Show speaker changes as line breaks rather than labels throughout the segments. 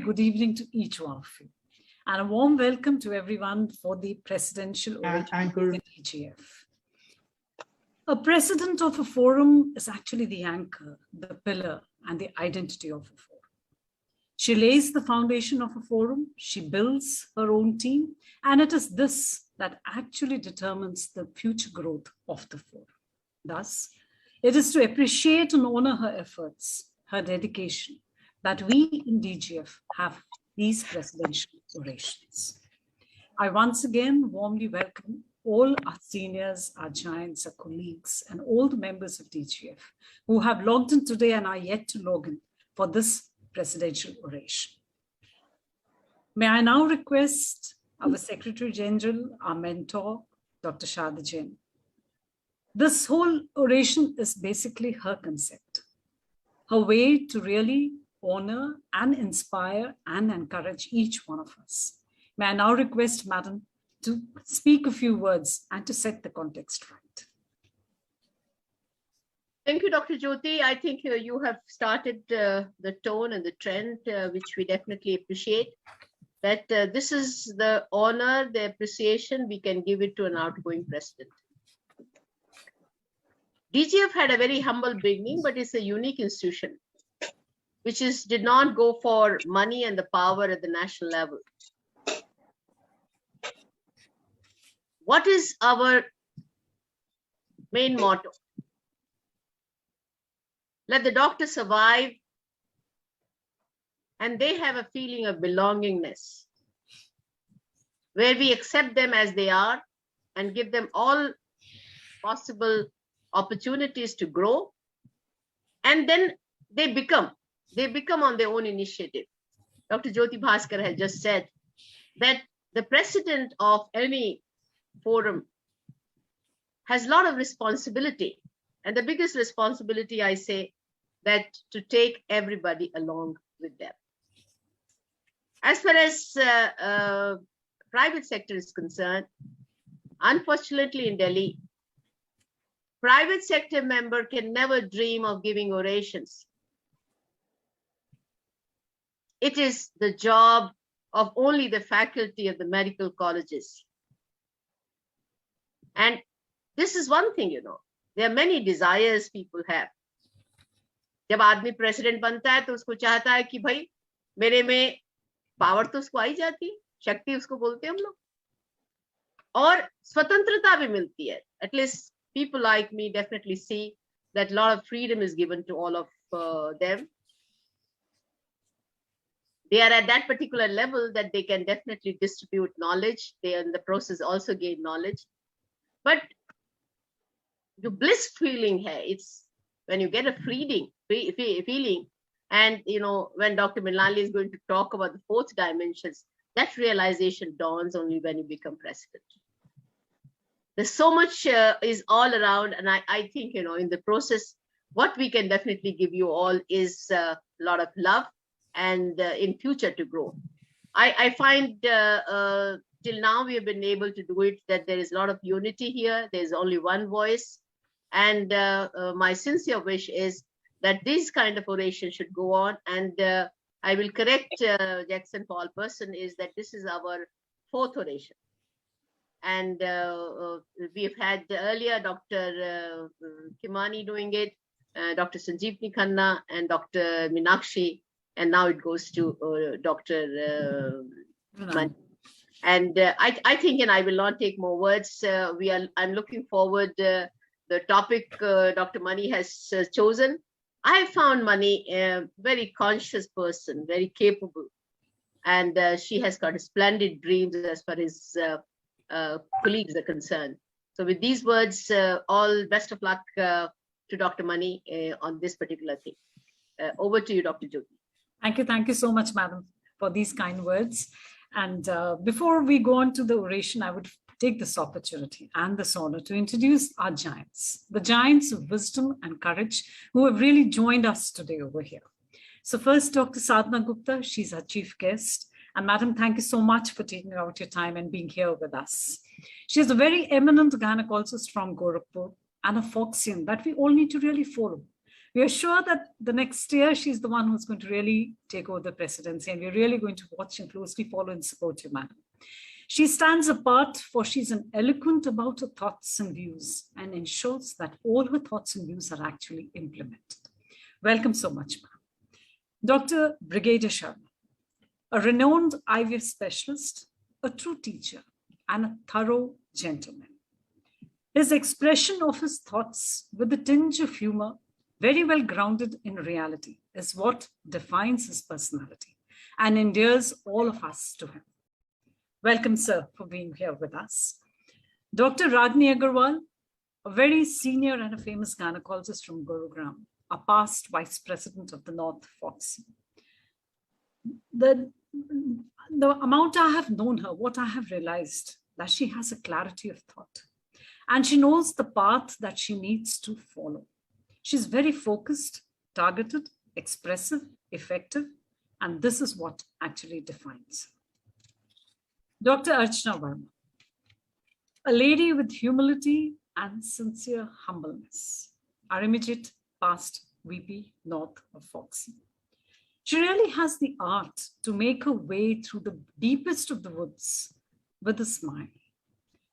good evening to each one of you. And a warm welcome to everyone for the Presidential Oration of the DGF. A president of a forum is actually the anchor, the pillar, and the identity of a forum. She lays the foundation of a forum, she builds her own team, and it is this that actually determines the future growth of the forum. Thus, it is to appreciate and honor her efforts, her dedication, that we in DGF have these presidential orations. I once again warmly welcome all our seniors, our giants, our colleagues, and all the members of DGF who have logged in today and are yet to log in for this presidential oration. May I now request our Secretary General, our mentor, Dr. Sharda Jain. This whole oration is basically her concept, her way to really honor and inspire and encourage each one of us. May I now request, Madam, to speak a few words and to set the context right.
Thank you, Dr. Jyoti. I think you have started the tone and the trend, which we definitely appreciate. That this is the honor, the appreciation we can give it to an outgoing president. DGF had a very humble beginning, but it's a unique institution, which did not go for money and the power at the national level. What is our main motto? Let the doctor survive, and they have a feeling of belongingness, where we accept them as they are and give them all possible opportunities to grow, and then they become on their own initiative. Dr. Jyoti Bhaskar has just said that the president of any forum has a lot of responsibility, and the biggest responsibility, I say, that to take everybody along with them. As far as private sector is concerned, unfortunately in Delhi, private sector member can never dream of giving orations. It is the job of only the faculty of the medical colleges. And this is one thing, there are many desires people have. जब आदमी president बनता है तो उसको चाहता है कि भाई मेरे में पावर तो उसको आई जाती है, शक्ति उसको बोलते हैं हम लोग, और स्वतंत्रता भी मिलती है. At least people like me definitely see that a lot of freedom is given to all of them. They are at that particular level that they can definitely distribute knowledge. They are in the process also gain knowledge. But the bliss feeling hai, it's when you get a feeling, and when Dr. Mrinalini is going to talk about the fourth dimensions, that realization dawns only when you become president. There's so much is all around, and I think in the process, what we can definitely give you all is a lot of love and in future to grow. I find till now we have been able to do it, that there is a lot of unity here. There's only one voice, and my sincere wish is that this kind of oration should go on. And I will correct Jagsonpal person, is that this is our fourth oration. And we have had earlier Dr. Kimani doing it, Dr. Sanjeevni Khanna, and Dr. Meenakshi, and now it goes to Dr. Mani. And I think, and I will not take more words, I'm looking forward the topic Dr. Mani has chosen. I found Mani a very conscious person, very capable, and she has got splendid dreams as far as colleagues are concerned. So with these words, all best of luck to Dr. Mani on this particular thing. Over to you, Dr. Jyoti.
Thank you so much, Madam, for these kind words. And before we go on to the oration, I would take this opportunity and this honor to introduce our giants, the giants of wisdom and courage who have really joined us today over here. So first, Dr. Sadhana Gupta, she's our chief guest. And Madam, thank you so much for taking out your time and being here with us. She is a very eminent gynecologist from Gorakhpur and a FOGSIan that we all need to really follow, We are sure that the next year she's the one who's going to really take over the presidency, and we're really going to watch and closely follow and support you, madam. She stands apart for she's an eloquent about her thoughts and views and ensures that all her thoughts and views are actually implemented. Welcome so much, ma'am. Dr. Brigadier Sharda, a renowned IVF specialist, a true teacher, and a thorough gentleman. His expression of his thoughts with a tinge of humor, very well grounded in reality, is what defines his personality and endears all of us to him. Welcome, sir, for being here with us. Dr. Ragini Agarwal, a very senior and a famous gynecologist from Gurugram, a past vice president of the North FOGSI. The amount I have known her, what I have realized, that she has a clarity of thought and she knows the path that she needs to follow. She's very focused, targeted, expressive, effective, and this is what actually defines her. Dr. Archana Verma, a lady with humility and sincere humbleness, our immediate past VP North of FOGSI. She really has the art to make her way through the deepest of the woods with a smile.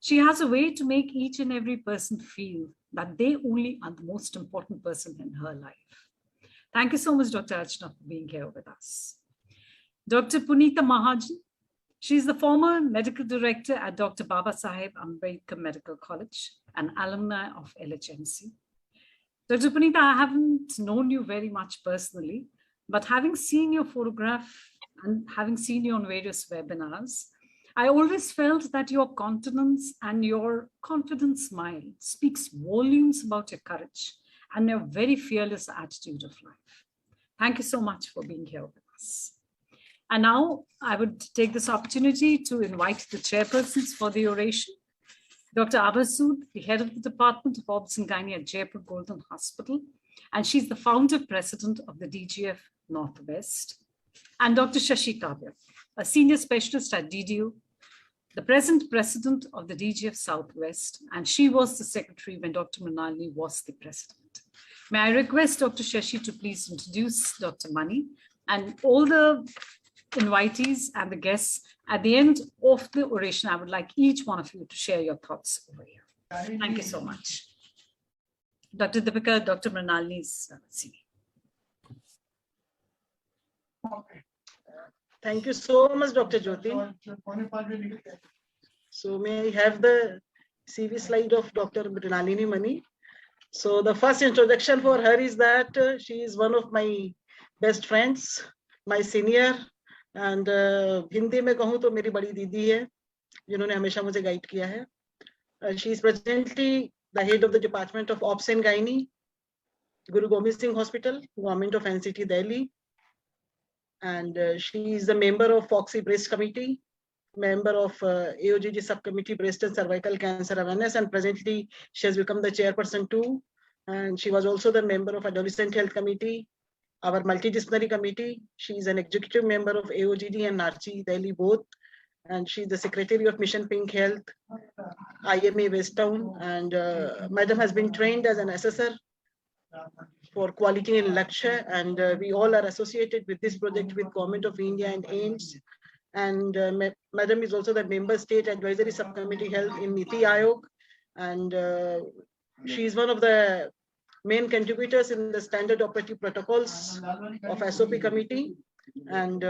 She has a way to make each and every person feel that they only are the most important person in her life. Thank you so much, Dr. Archana, for being here with us. Dr. Punita Mahajan, she's the former medical director at Dr. Baba Saheb Ambedkar Medical College, an alumni of LHMC. Dr. Punita, I haven't known you very much personally, but having seen your photograph and having seen you on various webinars, I always felt that your countenance and your confident smile speaks volumes about your courage and your very fearless attitude of life. Thank you so much for being here with us. And now I would take this opportunity to invite the chairpersons for the oration. Dr. Abha Sood, the head of the Department of Obs and Gynae at Jaipur Golden Hospital, and she's the founder president of the DGF Northwest. And Dr. Shashi Kabra, a senior specialist at DDU, the present president of the DGF Southwest, and she was the secretary when Dr. Mrinalini was the president. May I request Dr. Shashi to please introduce Dr. Mani and all the invitees and the guests. At the end of the oration, I would like each one of you to share your thoughts over here. Thank you so much. Dr. Deepika, Dr. Mrinalini's CV.
Thank you so much, Dr. Jyoti. So may I have the CV slide of Dr. Mrinalini Mani? So the first introduction for her is that she is one of my best friends, my senior, and Hindi में कहूँ तो मेरी बड़ी दीदी है, जिन्होंने हमेशा मुझे गाइड किया है. She is presently the head of the Department of Obs and Gynae, Guru Gobind Singh Hospital, Government of NCT Delhi. And she is a member of FOGSI Breast Committee, member of AOGG Subcommittee Breast and Cervical Cancer Awareness, and presently she has become the chairperson too. And she was also the member of Adolescent Health Committee, our multidisciplinary committee. She is an executive member of AOGD and NARCHI Delhi both. And she is the secretary of Mission Pink Health, IMA West Town. And Madam has been trained as an assessor for quality in lecture, and we all are associated with this project with Government of India and AIMS. And Madam is also the member state advisory subcommittee health in Niti Aayog, and she is one of the main contributors in the standard operative protocols of SOP committee. And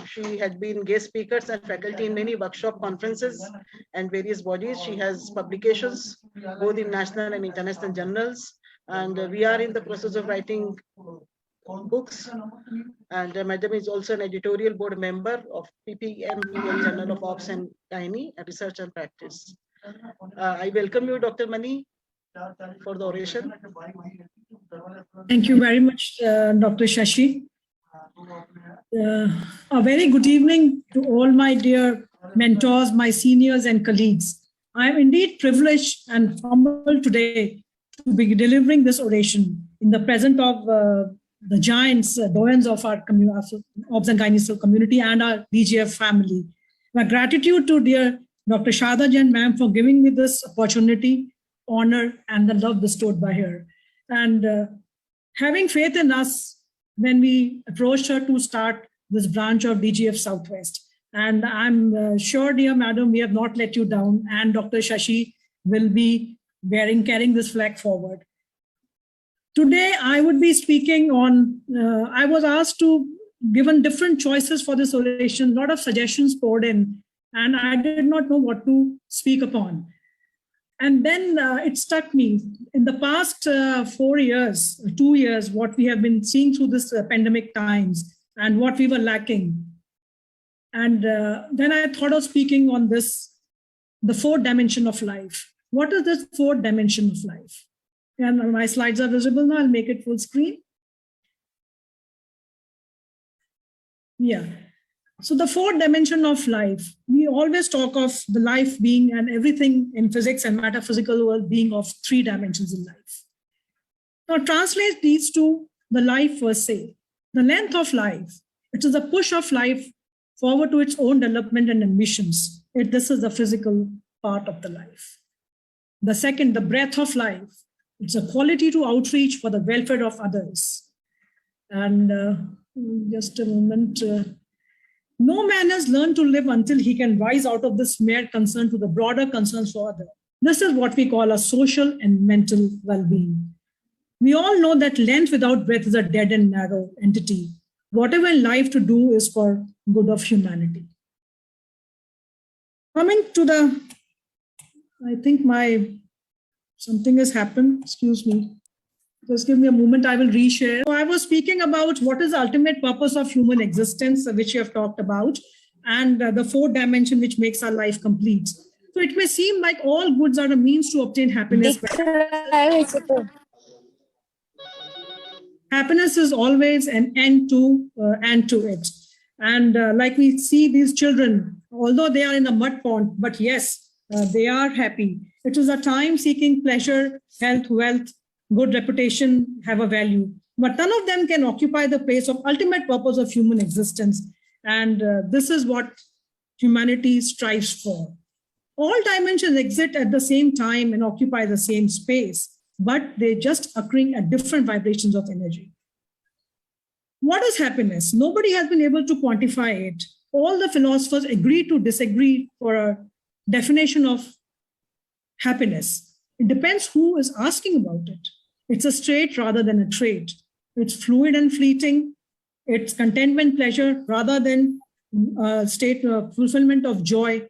she had been guest speakers and faculty in many workshop conferences and various bodies. She has publications both in national and international journals. And we are in the process of writing books. And Madam is also an editorial board member of PPMPL Journal of Obs and Gynae Research and Practice. I welcome you, Dr. Mani, for the oration.
Thank you very much, Dr. Shashi. A very good evening to all my dear mentors, my seniors and colleagues. I am indeed privileged and humbled today to be delivering this oration in the presence of the giants, doyens of our Obs and Gynae community and our DGF family. My gratitude to dear Dr. Sharda Jain ma'am for giving me this opportunity, honor, and the love bestowed by her. And having faith in us when we approached her to start this branch of DGF Southwest. And I'm sure, dear madam, we have not let you down, and Dr. Shashi will be carrying this flag forward. Today, I would be speaking on, I was asked to given different choices for this oration, a lot of suggestions poured in, and I did not know what to speak upon. And then it struck me, in the past 2 years, what we have been seeing through this pandemic times and what we were lacking. And then I thought of speaking on this, the fourth dimension of life. What is this fourth dimension of life? And my slides are visible now, I'll make it full screen. Yeah. So the fourth dimension of life, we always talk of the life being and everything in physics and metaphysical world being of 3 dimensions in life. Now translate these to the life per se. The length of life, it is a push of life forward to its own development and ambitions. This is the physical part of the life. The second, the breadth of life. It's a quality to outreach for the welfare of others. And just a moment. No man has learned to live until he can rise out of this mere concern to the broader concerns for others. This is what we call a social and mental well-being. We all know that length without breadth is a dead and narrow entity. Whatever in life to do is for good of humanity. Coming to the, I think something has happened, excuse me. Just give me a moment, I will reshare. So I was speaking about what is the ultimate purpose of human existence, which you have talked about, and the fourth dimension which makes our life complete. So it may seem like all goods are a means to obtain happiness. Happiness is always an end to it. And like we see these children, although they are in a mud pond, but yes, they are happy. It is a time seeking pleasure, health, wealth, good reputation have a value, but none of them can occupy the place of ultimate purpose of human existence. And this is what humanity strives for. All dimensions exist at the same time and occupy the same space, but they just occurring at different vibrations of energy. What is happiness? Nobody has been able to quantify it. All the philosophers agree to disagree for a definition of happiness. It depends who is asking about it. It's a state rather than a trait. It's fluid and fleeting. It's contentment, pleasure, rather than a state of fulfillment of joy.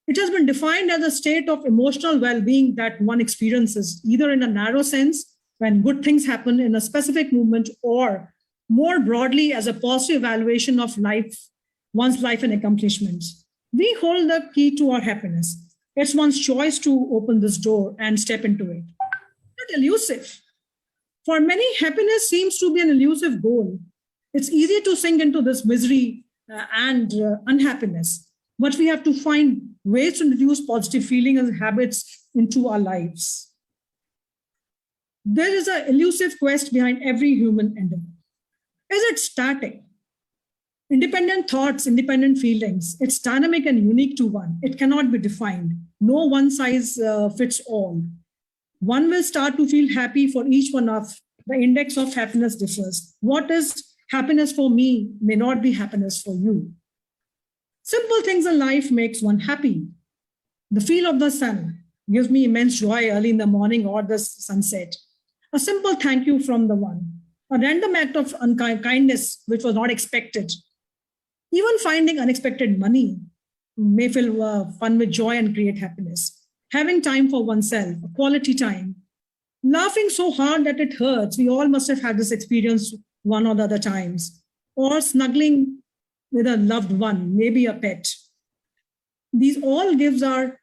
It has been defined as a state of emotional well-being that one experiences, either in a narrow sense, when good things happen in a specific moment, or more broadly as a positive evaluation of life, one's life and accomplishments. We hold the key to our happiness. It's one's choice to open this door and step into it. Not elusive. For many, happiness seems to be an elusive goal. It's easy to sink into this misery and unhappiness, but we have to find ways to introduce positive feelings and habits into our lives. There is an elusive quest behind every human endeavor. Is it static? Independent thoughts, independent feelings. It's dynamic and unique to one. It cannot be defined. No one size fits all. One will start to feel happy for each one of the index of happiness differs. What is happiness for me may not be happiness for you. Simple things in life makes one happy. The feel of the sun gives me immense joy early in the morning or the sunset. A simple thank you from the one. A random act of kindness which was not expected. Even finding unexpected money may fill fun with joy and create happiness. Having time for oneself, a quality time. Laughing so hard that it hurts. We all must have had this experience one or the other times. Or snuggling with a loved one, maybe a pet. These all gives our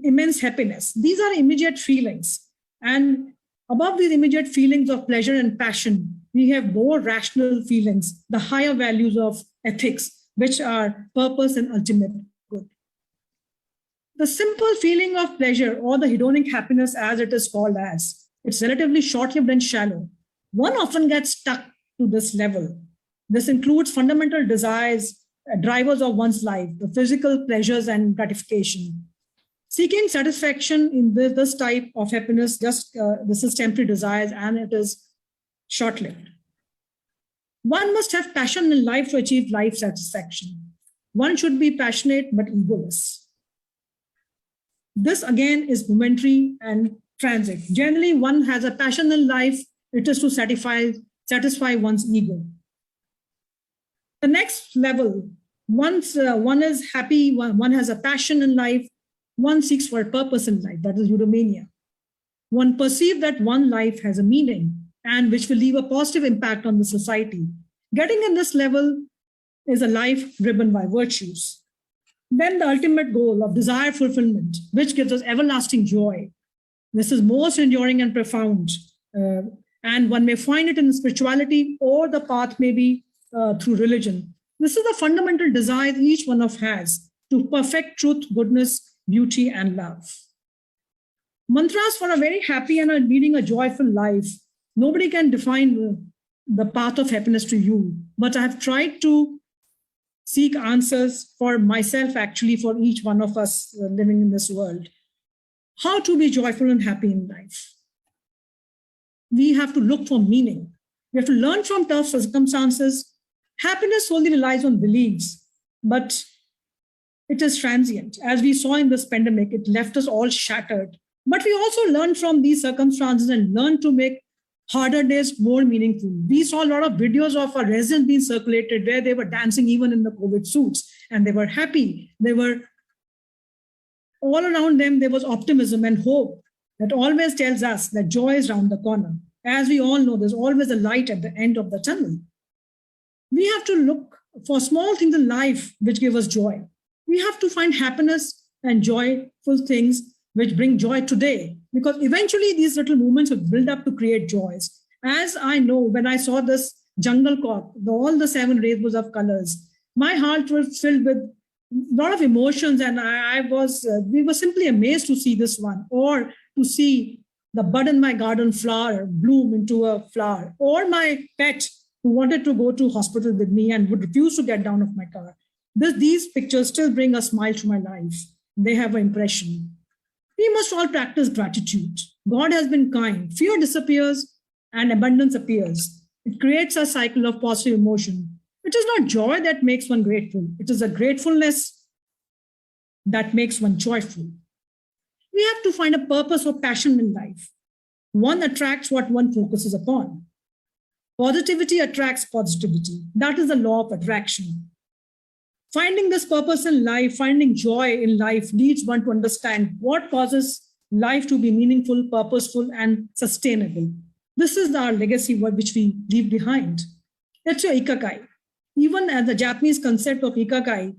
immense happiness. These are immediate feelings. And above these immediate feelings of pleasure and passion, we have more rational feelings, the higher values of ethics, which are purpose and ultimate good. The simple feeling of pleasure, or the hedonic happiness as it is called as, it's relatively short-lived and shallow. One often gets stuck to this level. This includes fundamental desires, drivers of one's life, the physical pleasures and gratification. Seeking satisfaction in this type of happiness, this is temporary desires, and it is short-lived. One must have passion in life to achieve life satisfaction. One should be passionate but egoless. This again is momentary and transit. Generally, one has a passion in life. It is to satisfy one's ego. The next level, once one is happy, one has a passion in life, one seeks for a purpose in life, that is eudaimonia. One perceives that one life has a meaning and which will leave a positive impact on the society. Getting in this level is a life driven by virtues. Then the ultimate goal of desired fulfillment, which gives us everlasting joy. This is most enduring and profound. And one may find it in spirituality, or the path may be through religion. This is the fundamental desire each one of us has to perfect truth, goodness, beauty, and love. Mantras for a very happy and leading a joyful life. Nobody can define the path of happiness to you, but I have tried to seek answers for myself, actually, for each one of us living in this world. How to be joyful and happy in life? We have to look for meaning. We have to learn from tough circumstances. Happiness solely relies on beliefs, but it is transient. As we saw in this pandemic, it left us all shattered. But we also learn from these circumstances and learn to make harder days more meaningful. We saw a lot of videos of our residents being circulated where they were dancing even in the COVID suits, and they were happy. They were all around them. There was optimism and hope that always tells us that joy is around the corner. As we all know, there's always a light at the end of the tunnel. We have to look for small things in life which give us joy. We have to find happiness and joyful things which bring joy today, because eventually these little movements will build up to create joys. As I know, when I saw this jungle corp, all the 7 rainbows of colors, my heart was filled with a lot of emotions, and we were simply amazed to see this one, or to see the bud in my garden flower bloom into a flower, or my pet who wanted to go to hospital with me and would refuse to get down of my car. These pictures still bring a smile to my life. They have an impression. We must all practice gratitude. God has been kind. Fear disappears and abundance appears. It creates a cycle of positive emotion. It is not joy that makes one grateful. It is a gratefulness that makes one joyful. We have to find a purpose or passion in life. One attracts what one focuses upon. Positivity attracts positivity. That is the law of attraction. Finding this purpose in life, finding joy in life, leads one to understand what causes life to be meaningful, purposeful, and sustainable. This is our legacy which we leave behind. That's your ikakai. Even as the Japanese concept of ikakai,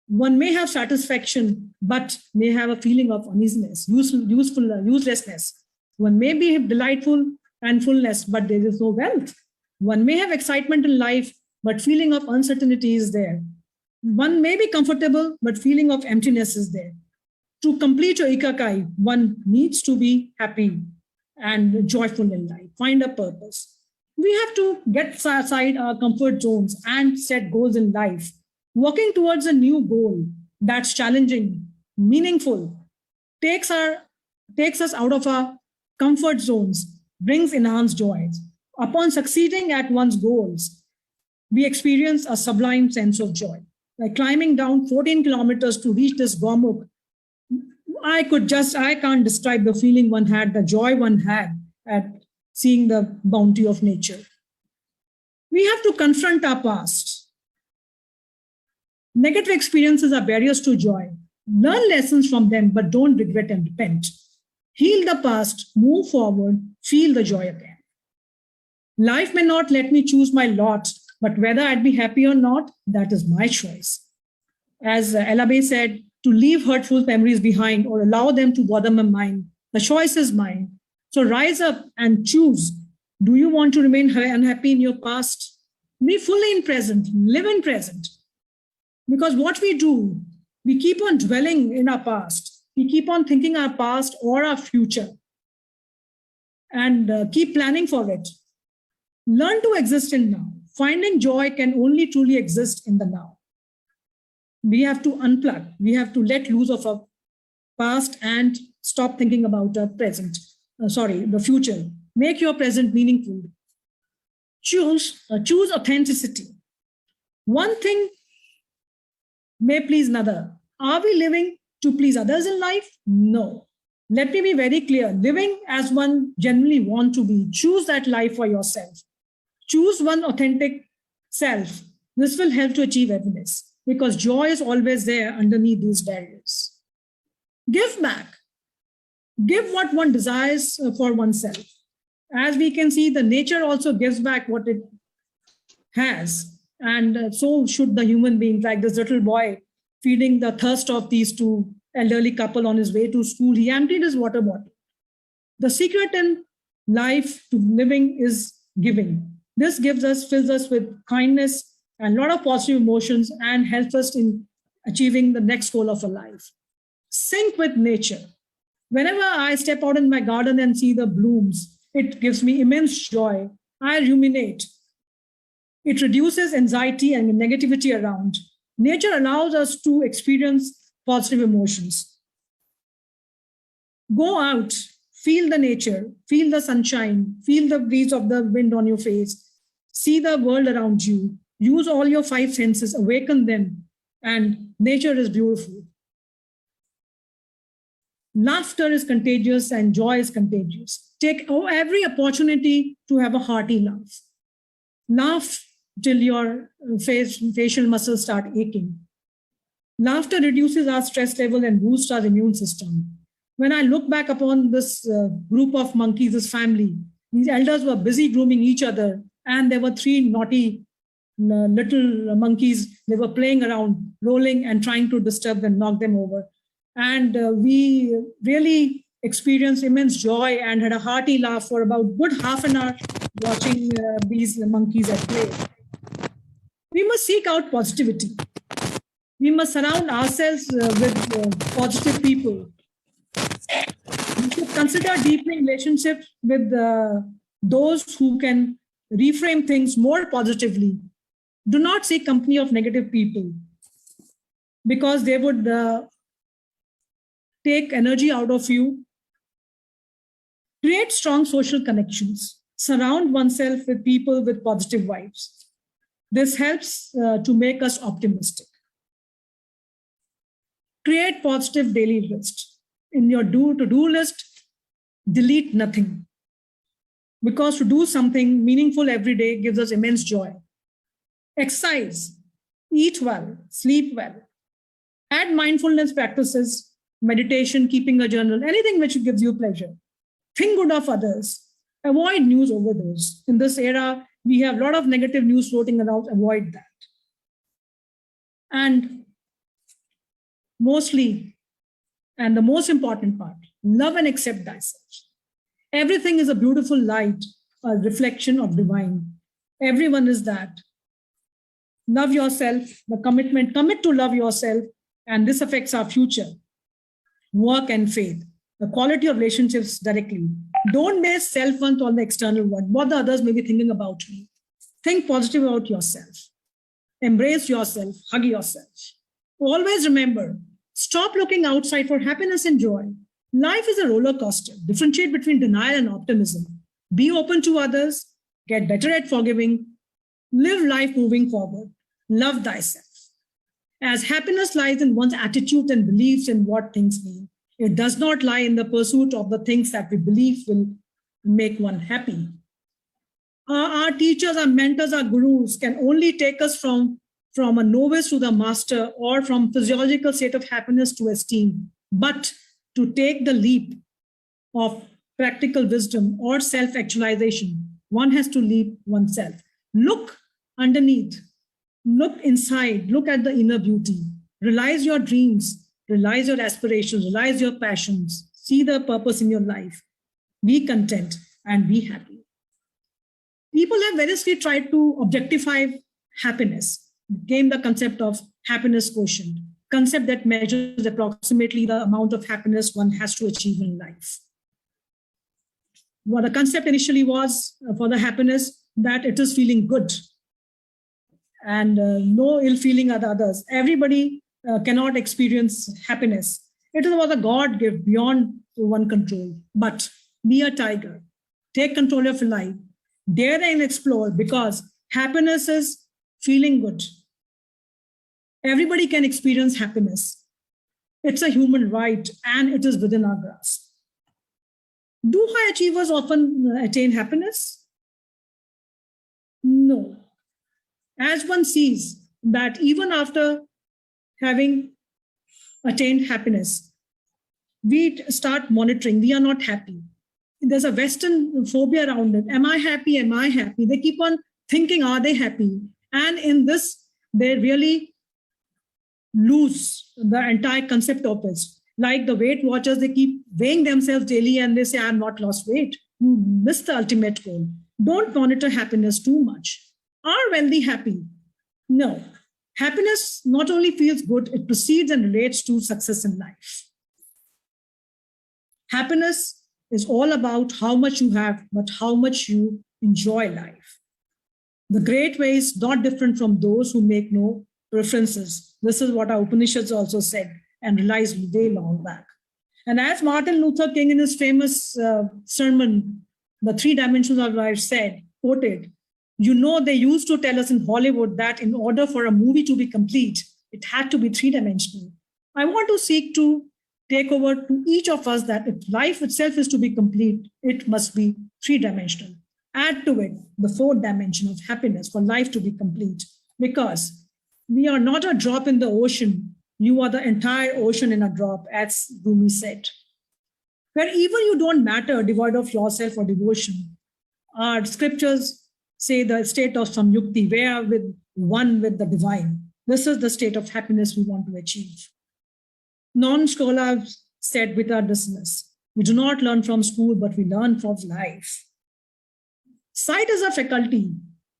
one may have satisfaction, but may have a feeling of uneasiness, uselessness. One may be delightful and fullness, but there is no wealth. One may have excitement in life, but feeling of uncertainty is there. One may be comfortable, but feeling of emptiness is there. To complete your ikakai, one needs to be happy and joyful in life, find a purpose. We have to get aside our comfort zones and set goals in life. Working towards a new goal that's challenging, meaningful, takes us out of our comfort zones, brings enhanced joys. Upon succeeding at one's goals, we experience a sublime sense of joy. Like climbing down 14 kilometers to reach this Gomuk, I can't describe the feeling one had, the joy one had at seeing the bounty of nature. We have to confront our past. Negative experiences are barriers to joy. Learn lessons from them, but don't regret and repent. Heal the past, move forward, feel the joy again. Life may not let me choose my lot, but whether I'd be happy or not, that is my choice. As Abha said, to leave hurtful memories behind or allow them to bother my mind, the choice is mine. So rise up and choose. Do you want to remain unhappy in your past? Be fully in present, live in present. Because what we do, we keep on dwelling in our past. We keep on thinking our past or our future and keep planning for it. Learn to exist in now. Finding joy can only truly exist in the now. We have to unplug. We have to let loose of our past and stop thinking about our the future. Make your present meaningful. choose authenticity. One thing may please another. Are we living to please others in life? No. Let me be very clear. Living as one genuinely want to be. Choose that life for yourself. Choose one authentic self. This will help to achieve happiness because joy is always there underneath these barriers. Give back. Give what one desires for oneself. As we can see, the nature also gives back what it has. And so should the human being, like this little boy feeding the thirst of these two elderly couple on his way to school. He emptied his water bottle. The secret in life to living is giving. This fills us with kindness and a lot of positive emotions and helps us in achieving the next goal of our life. Sync with nature. Whenever I step out in my garden and see the blooms, it gives me immense joy. I ruminate. It reduces anxiety and negativity around. Nature allows us to experience positive emotions. Go out, feel the nature, feel the sunshine, feel the breeze of the wind on your face, see the world around you, use all your five senses, awaken them, and nature is beautiful. Laughter is contagious and joy is contagious. Take every opportunity to have a hearty laugh. Laugh till your facial muscles start aching. Laughter reduces our stress level and boosts our immune system. When I look back upon this group of monkeys, this family, these elders were busy grooming each other, and there were three naughty little monkeys. They were playing around, rolling and trying to disturb them, knock them over. And we really experienced immense joy and had a hearty laugh for about good half an hour watching these monkeys at play. We must seek out positivity. We must surround ourselves with positive people. We should consider deepening relationships with those who can reframe things more positively. Do not seek company of negative people because they would take energy out of you. Create strong social connections. Surround oneself with people with positive vibes. This helps to make us optimistic. Create positive daily list. In your to-do list, delete nothing. Because to do something meaningful every day gives us immense joy. Exercise, eat well, sleep well. Add mindfulness practices, meditation, keeping a journal, anything which gives you pleasure. Think good of others. Avoid news overdose. In this era, we have a lot of negative news floating around. Avoid that. And mostly, and the most important part, love and accept thyself. Everything is a beautiful light, a reflection of divine. Everyone is that. Love yourself, the commitment, commit to love yourself, and this affects our future. Work and faith, the quality of relationships directly. Don't base self-worth on the external world, what the others may be thinking about me. Think positive about yourself. Embrace yourself, hug yourself. Always remember, stop looking outside for happiness and joy. Life is a roller coaster. Differentiate between denial and optimism. Be open to others, get better at forgiving, live life moving forward. Love thyself. As happiness lies in one's attitude and beliefs in what things mean, it does not lie in the pursuit of the things that we believe will make one happy. Our teachers, our mentors, our gurus can only take us from a novice to the master or from physiological state of happiness to esteem. But to take the leap of practical wisdom or self-actualization, one has to leap oneself. Look underneath. Look inside, look at the inner beauty, realize your dreams, realize your aspirations, realize your passions, see the purpose in your life, be content and be happy. People have variously tried to objectify happiness, came the concept of happiness quotient, concept that measures approximately the amount of happiness one has to achieve in life. What the concept initially was for the happiness, that it is feeling good, and no ill feeling at others. Everybody cannot experience happiness. It was a God gift beyond one control. But be a tiger. Take control of your life. Dare and explore, because happiness is feeling good. Everybody can experience happiness. It's a human right and it is within our grasp. Do high achievers often attain happiness? No. As one sees that even after having attained happiness, we start monitoring, we are not happy. There's a Western phobia around it. Am I happy? Am I happy? They keep on thinking, are they happy? And in this, they really lose the entire concept of it. Like the Weight Watchers, they keep weighing themselves daily and they say, I'm not lost weight. You miss the ultimate goal. Don't monitor happiness too much. Are wealthy happy? No. Happiness not only feels good, it precedes and relates to success in life. Happiness is all about how much you have, but how much you enjoy life. The great way is not different from those who make no preferences. This is what our Upanishads also said and realized way long back. And as Martin Luther King in his famous sermon, The Three Dimensions of Life said, quoted, you know, they used to tell us in Hollywood that in order for a movie to be complete, it had to be three-dimensional. I want to seek to take over to each of us that if life itself is to be complete, it must be three-dimensional. Add to it the fourth dimension of happiness for life to be complete, because we are not a drop in the ocean. You are the entire ocean in a drop, as Rumi said. Where even you don't matter, devoid of yourself or devotion. Our scriptures say the state of samyukti, where with one with the divine. This is the state of happiness we want to achieve. Non-scholars said without dissonance, we do not learn from school, but we learn from life. Sight is a faculty.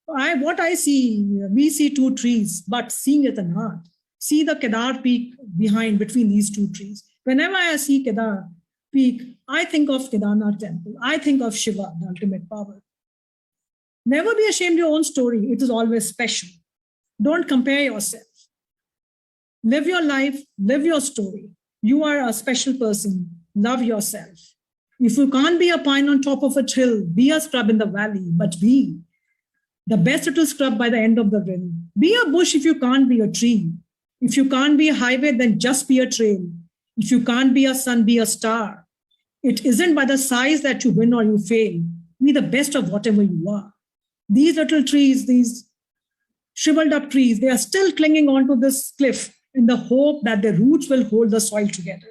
What I see, we see two trees, but seeing is an art. See the Kedar peak behind, between these two trees. Whenever I see Kedar peak, I think of Kedarnath temple. I think of Shiva, the ultimate power. Never be ashamed of your own story. It is always special. Don't compare yourself. Live your life, live your story. You are a special person. Love yourself. If you can't be a pine on top of a hill, be a scrub in the valley, but be the best little scrub by the end of the rill. Be a bush if you can't be a tree. If you can't be a highway, then just be a trail. If you can't be a sun, be a star. It isn't by the size that you win or you fail. Be the best of whatever you are. These little trees, these shriveled up trees, they are still clinging onto this cliff in the hope that the roots will hold the soil together.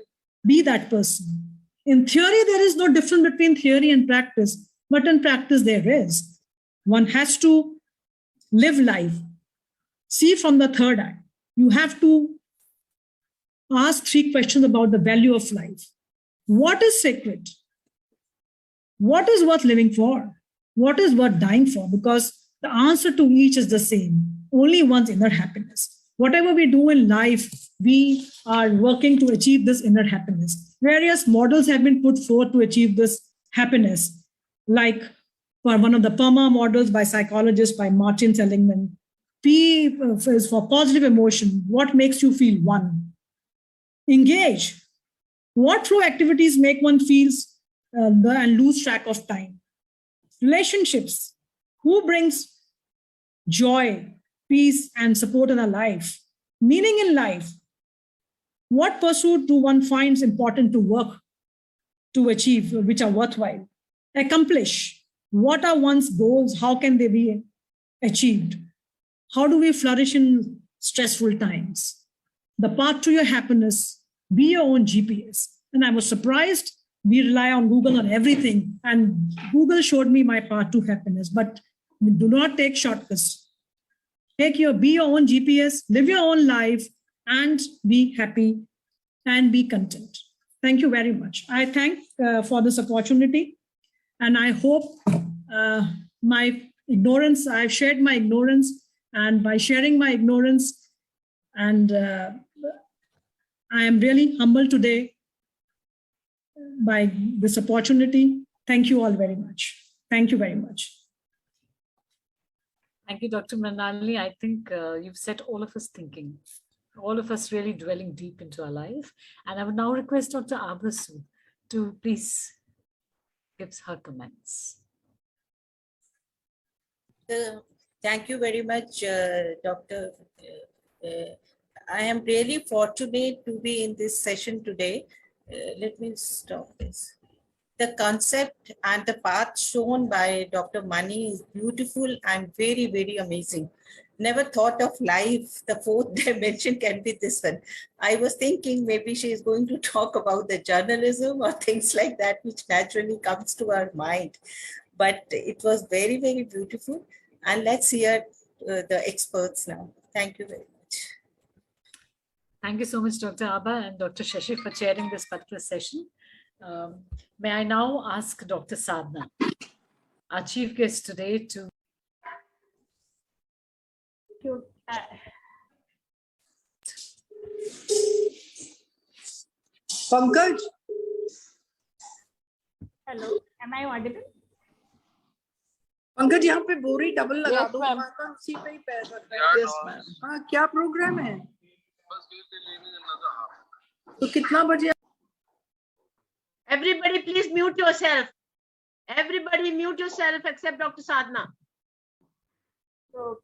Be that person. In theory, there is no difference between theory and practice, but in practice there is. One has to live life. See from the third eye. You have to ask three questions about the value of life. What is sacred? What is worth living for? What is worth dying for? Because the answer to each is the same. Only one's inner happiness. Whatever we do in life, we are working to achieve this inner happiness. Various models have been put forth to achieve this happiness, like for one of the PERMA models by psychologist by Martin Seligman. P is for positive emotion. What makes you feel one? Engage. What through activities make one feel and lose track of time? Relationships. Who brings joy, peace, and support in our life? Meaning in life. What pursuit do one finds important to work to achieve, which are worthwhile? Accomplish. What are one's goals? How can they be achieved? How do we flourish in stressful times? The path to your happiness, be your own GPS. And I was surprised. We rely on Google on everything. And Google showed me my path to happiness, but do not take shortcuts. Be your own GPS, live your own life, and be happy and be content. Thank you very much. I thank for this opportunity. And I hope my ignorance, I've shared my ignorance, and by sharing my ignorance, and I am really humbled today by this opportunity. Thank you all very much. Thank you very much.
Thank you, Dr. Mrinalini. I think you've set all of us thinking, all of us really dwelling deep into our life. And I would now request Dr. Abha to please give her comments.
Thank you very much, Dr. I am really fortunate to be in this session today. Let me stop this. The concept and the path shown by Dr. Mani is beautiful and very, very amazing. Never thought of life, the fourth dimension can be this one. I was thinking maybe she is going to talk about the journalism or things like that, which naturally comes to our mind. But it was very, very beautiful. And let's hear the experts now. Thank you very much.
Thank you so much, Dr. Abha and Dr. Shashi for chairing this particular session. May I now ask Dr. Sadhana, our chief guest today, to...
Pankaj?
Hello, am I audible?
Pankaj यहाँ पे बोरी double लगा दो, उसी पे ही पैर रख रहे हैं।
Yes, ma'am.
हाँ, क्या प्रोग्राम है? तो कितना बजे?
Everybody, please mute yourself. Everybody mute yourself except Dr. Sadhana.
So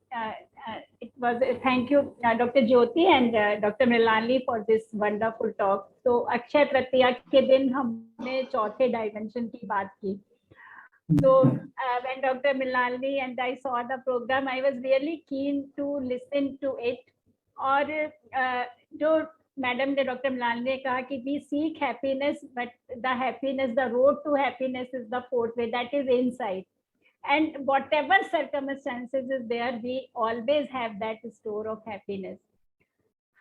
it was thank you, Dr. Jyoti and Dr. Mrinalini for this wonderful talk. So Akshaya Tritiya के दिन हमने चौथे dimension की बात की. So when Dr. Mrinalini and I saw the program, I was really keen to listen to it. और जो madam ने डॉक्टर मृणालिनी ने कहा कि we seek happiness, but the road to happiness is the fourth way, that is inside. And whatever circumstances is there, we always have that store of happiness.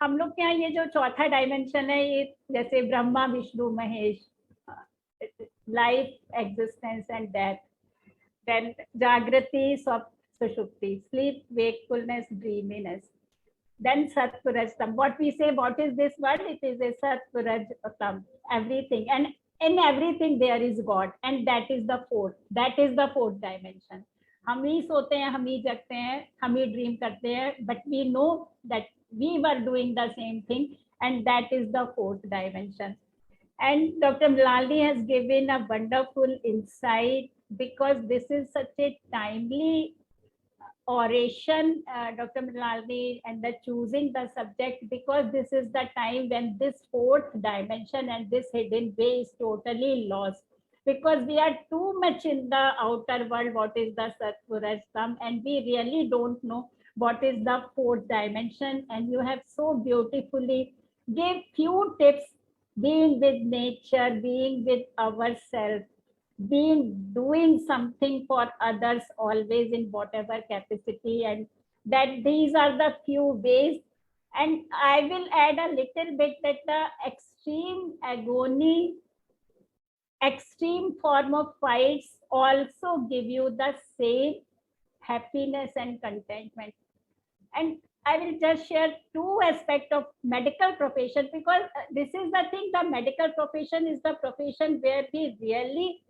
हम लोग के यहाँ ये जो चौथा डायमेंशन है, ये जैसे Brahma Vishnu Mahesh, life, existence and death, then jagrati, sushupti, sleep, wakefulness, dreaminess. Then Satpurajtam. What we say, what is this word? It is a Satpurajtam, everything. And in everything there is God. And that is the fourth. That is the fourth dimension. हम ही सोते हैं, हम ही जगते हैं, हम ही dream करते हैं, but we know that we were doing the same thing, and that is the fourth dimension. And Dr. Mrinalini has given a wonderful insight, because this is such a timely oration, Dr. Mrinalini, and the choosing the subject, because this is the time when this fourth dimension and this hidden way is totally lost, because we are too much in the outer world, what is the Satpurajtam, and we really don't know what is the fourth dimension. And you have so beautifully gave few tips, being with nature, being with ourselves, doing something for others always in whatever capacity, and that these are the few ways. And I will add a little bit that the extreme agony, extreme form of fights also give you the same happiness and contentment. And I will just share two aspects of medical profession, because this is the thing, the medical profession is the profession where we really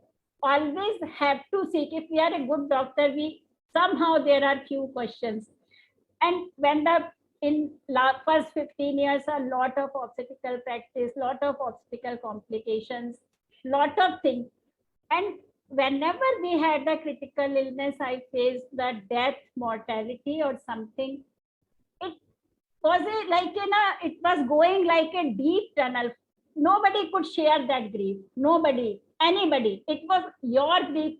always have to seek. If we are a good doctor, we somehow there are few questions. And when in first 15 years, a lot of obstetrical practice, lot of obstetrical complications, lot of things. And whenever we had a critical illness, I faced the death, mortality or something. It was it was going like a deep tunnel. Nobody could share that grief. Nobody, anybody. It was your grief.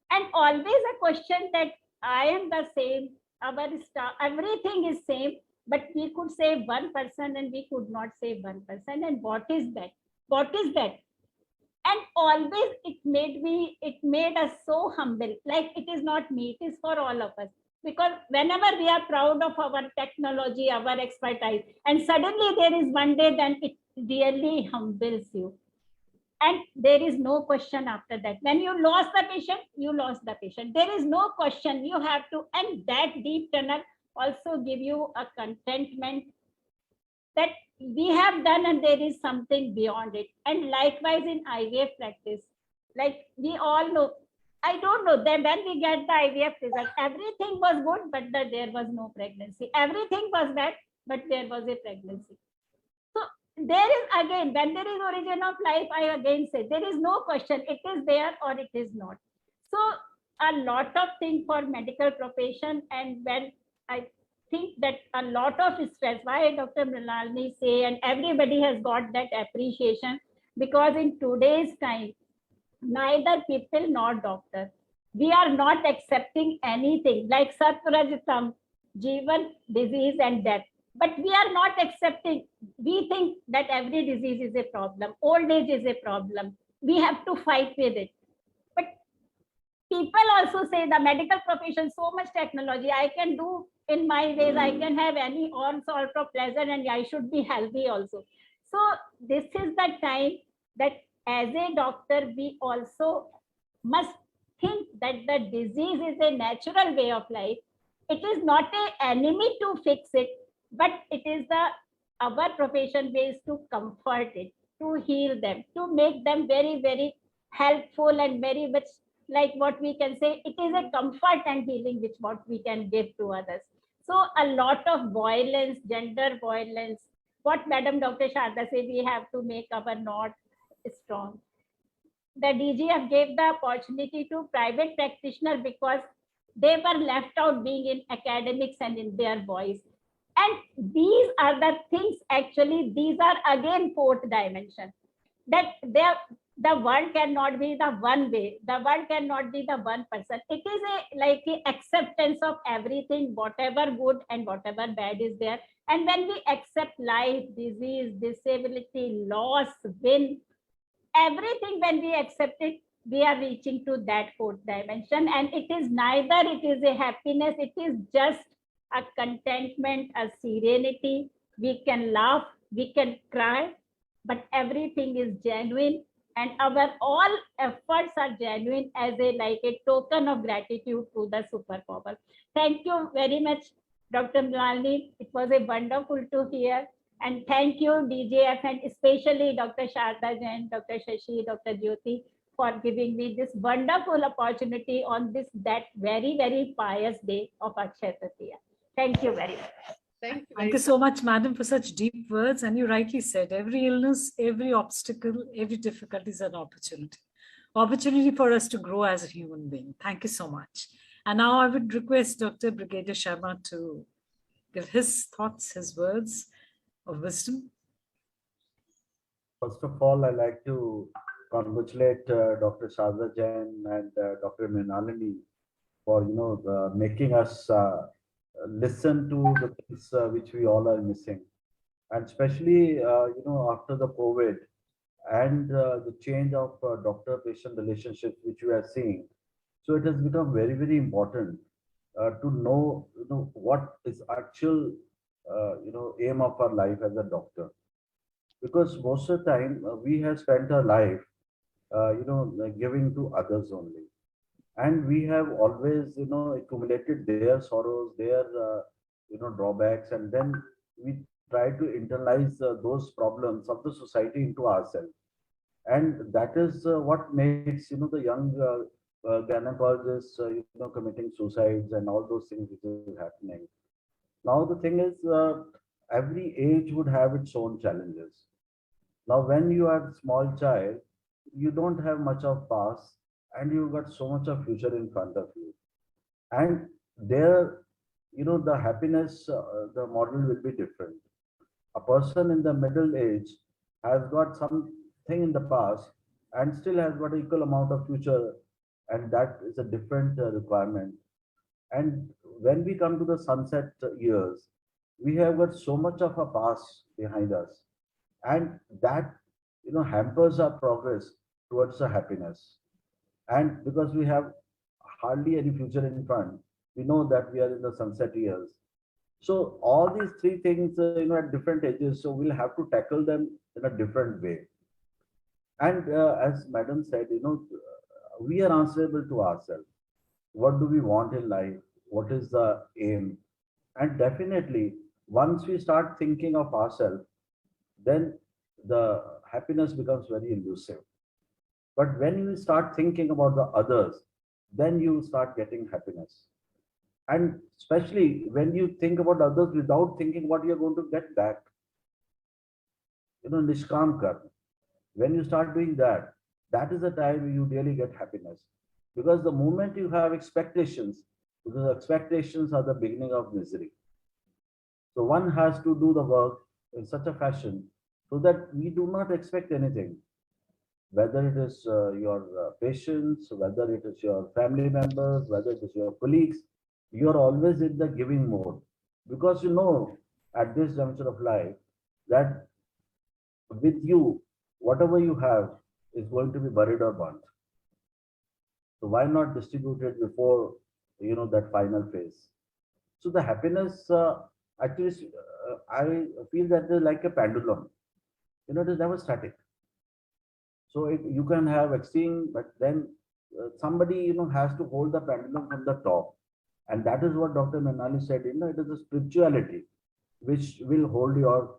And always a question that I am the same, our star, everything is same, but we could say one person and we could not say one person. And what is that? What is that? And always it made us so humble. Like it is not me, it is for all of us. Because whenever we are proud of our technology, our expertise, and suddenly there is one day, then it really humbles you. And there is no question after that. When you lost the patient, you lost the patient. There is no question. You have to, and that deep tunnel also give you a contentment that we have done and there is something beyond it. And likewise in IVF practice, like we all know, I don't know, then when we get the IVF result, everything was good, but there was no pregnancy. Everything was bad, but there was a pregnancy. So there is again, when there is origin of life, I again say, there is no question, it is there or it is not. So a lot of things for medical profession. And when I think that a lot of stress, why Dr. Mrinalini say, and everybody has got that appreciation, because in today's time, neither people nor doctor, we are not accepting anything like Satrajitam, Jivan, disease and death. But we are not accepting. We think that every disease is a problem. Old age is a problem. We have to fight with it. But people also say the medical profession, so much technology, I can do in my ways, I can have any all sort of pleasure and I should be healthy also. So this is the time that as a doctor, we also must think that the disease is a natural way of life. It is not an enemy to fix it, but it is our profession ways to comfort it, to heal them, to make them very, very helpful and very much like what we can say, it is a comfort and healing which what we can give to others. So a lot of violence, gender violence, what Madam Dr. Sharda said, we have to make our knot strong. The DGF gave the opportunity to private practitioners because they were left out being in academics and in their voice. And these are the things, actually, these are again fourth dimension, that the world cannot be the one way, the world cannot be the one person. It is like a acceptance of everything, whatever good and whatever bad is there. And when we accept life, disease, disability, loss, win, everything, when we accept it, we are reaching to that fourth dimension. And it is neither, it is a happiness, it is just a contentment, a serenity. We can laugh, we can cry, but everything is genuine. And our all efforts are genuine as like a token of gratitude to the superpower. Thank you very much, Dr. Mrinalini. It was a wonderful to hear. And thank you, DGF, and especially Dr. Sharda Jain, Dr. Shashi, Dr. Jyoti, for giving me this wonderful opportunity on this, that very, very pious day of Akshaya Tritiya. Thank you very much.
Thank you so much, madam, for such deep words. And you rightly said, every illness, every obstacle, every difficulty is an opportunity. Opportunity for us to grow as a human being. Thank you so much. And now I would request Dr. Brigadier Sharma to give his thoughts, his words of wisdom.
First of all, I'd like to congratulate Dr. Sharda Jain and Dr. Mrinalini for making us listen to the things which we all are missing, and especially after the COVID and the change of doctor-patient relationship which we are seeing. So it has become very, very important to know what is actual aim of our life as a doctor, because most of the time we have spent our life giving to others only, and we have always accumulated their sorrows, their drawbacks, and then we try to internalize those problems of the society into ourselves, and that is what makes the young gynecologists committing suicides and all those things which is happening. Now the thing is, every age would have its own challenges. Now when you are a small child, you don't have much of past and you've got so much of future in front of you, and there the happiness, the model will be different. A person in the middle age has got something in the past and still has got equal amount of future, and that is a different requirement. And when we come to the sunset years, we have got so much of a past behind us, and that hampers our progress towards the happiness. And because we have hardly any future in front, we know that we are in the sunset years. So all these three things at different ages, so we'll have to tackle them in a different way. And as madam said, we are answerable to ourselves. What do we want in life? What is the aim? And definitely once we start thinking of ourselves, then the happiness becomes very elusive. But when you start thinking about the others, then you start getting happiness. And especially when you think about others without thinking what you're going to get back, nishkam karma. When you start doing that, that is the time you really get happiness. Because the moment you have expectations, because expectations are the beginning of misery. So one has to do the work in such a fashion so that we do not expect anything, whether it is your patients, whether it is your family members, whether it is your colleagues, you are always in the giving mode. Because you know at this juncture of life that with you, whatever you have is going to be buried or burnt. So why not distribute it before, you know, that final phase? So the happiness, actually, I feel that it is like a pendulum. You know, it is never static. So you can have extreme, but then somebody, you know, has to hold the pendulum from the top. And that is what Dr. Mrinalini said, you know, it is a spirituality which will hold your,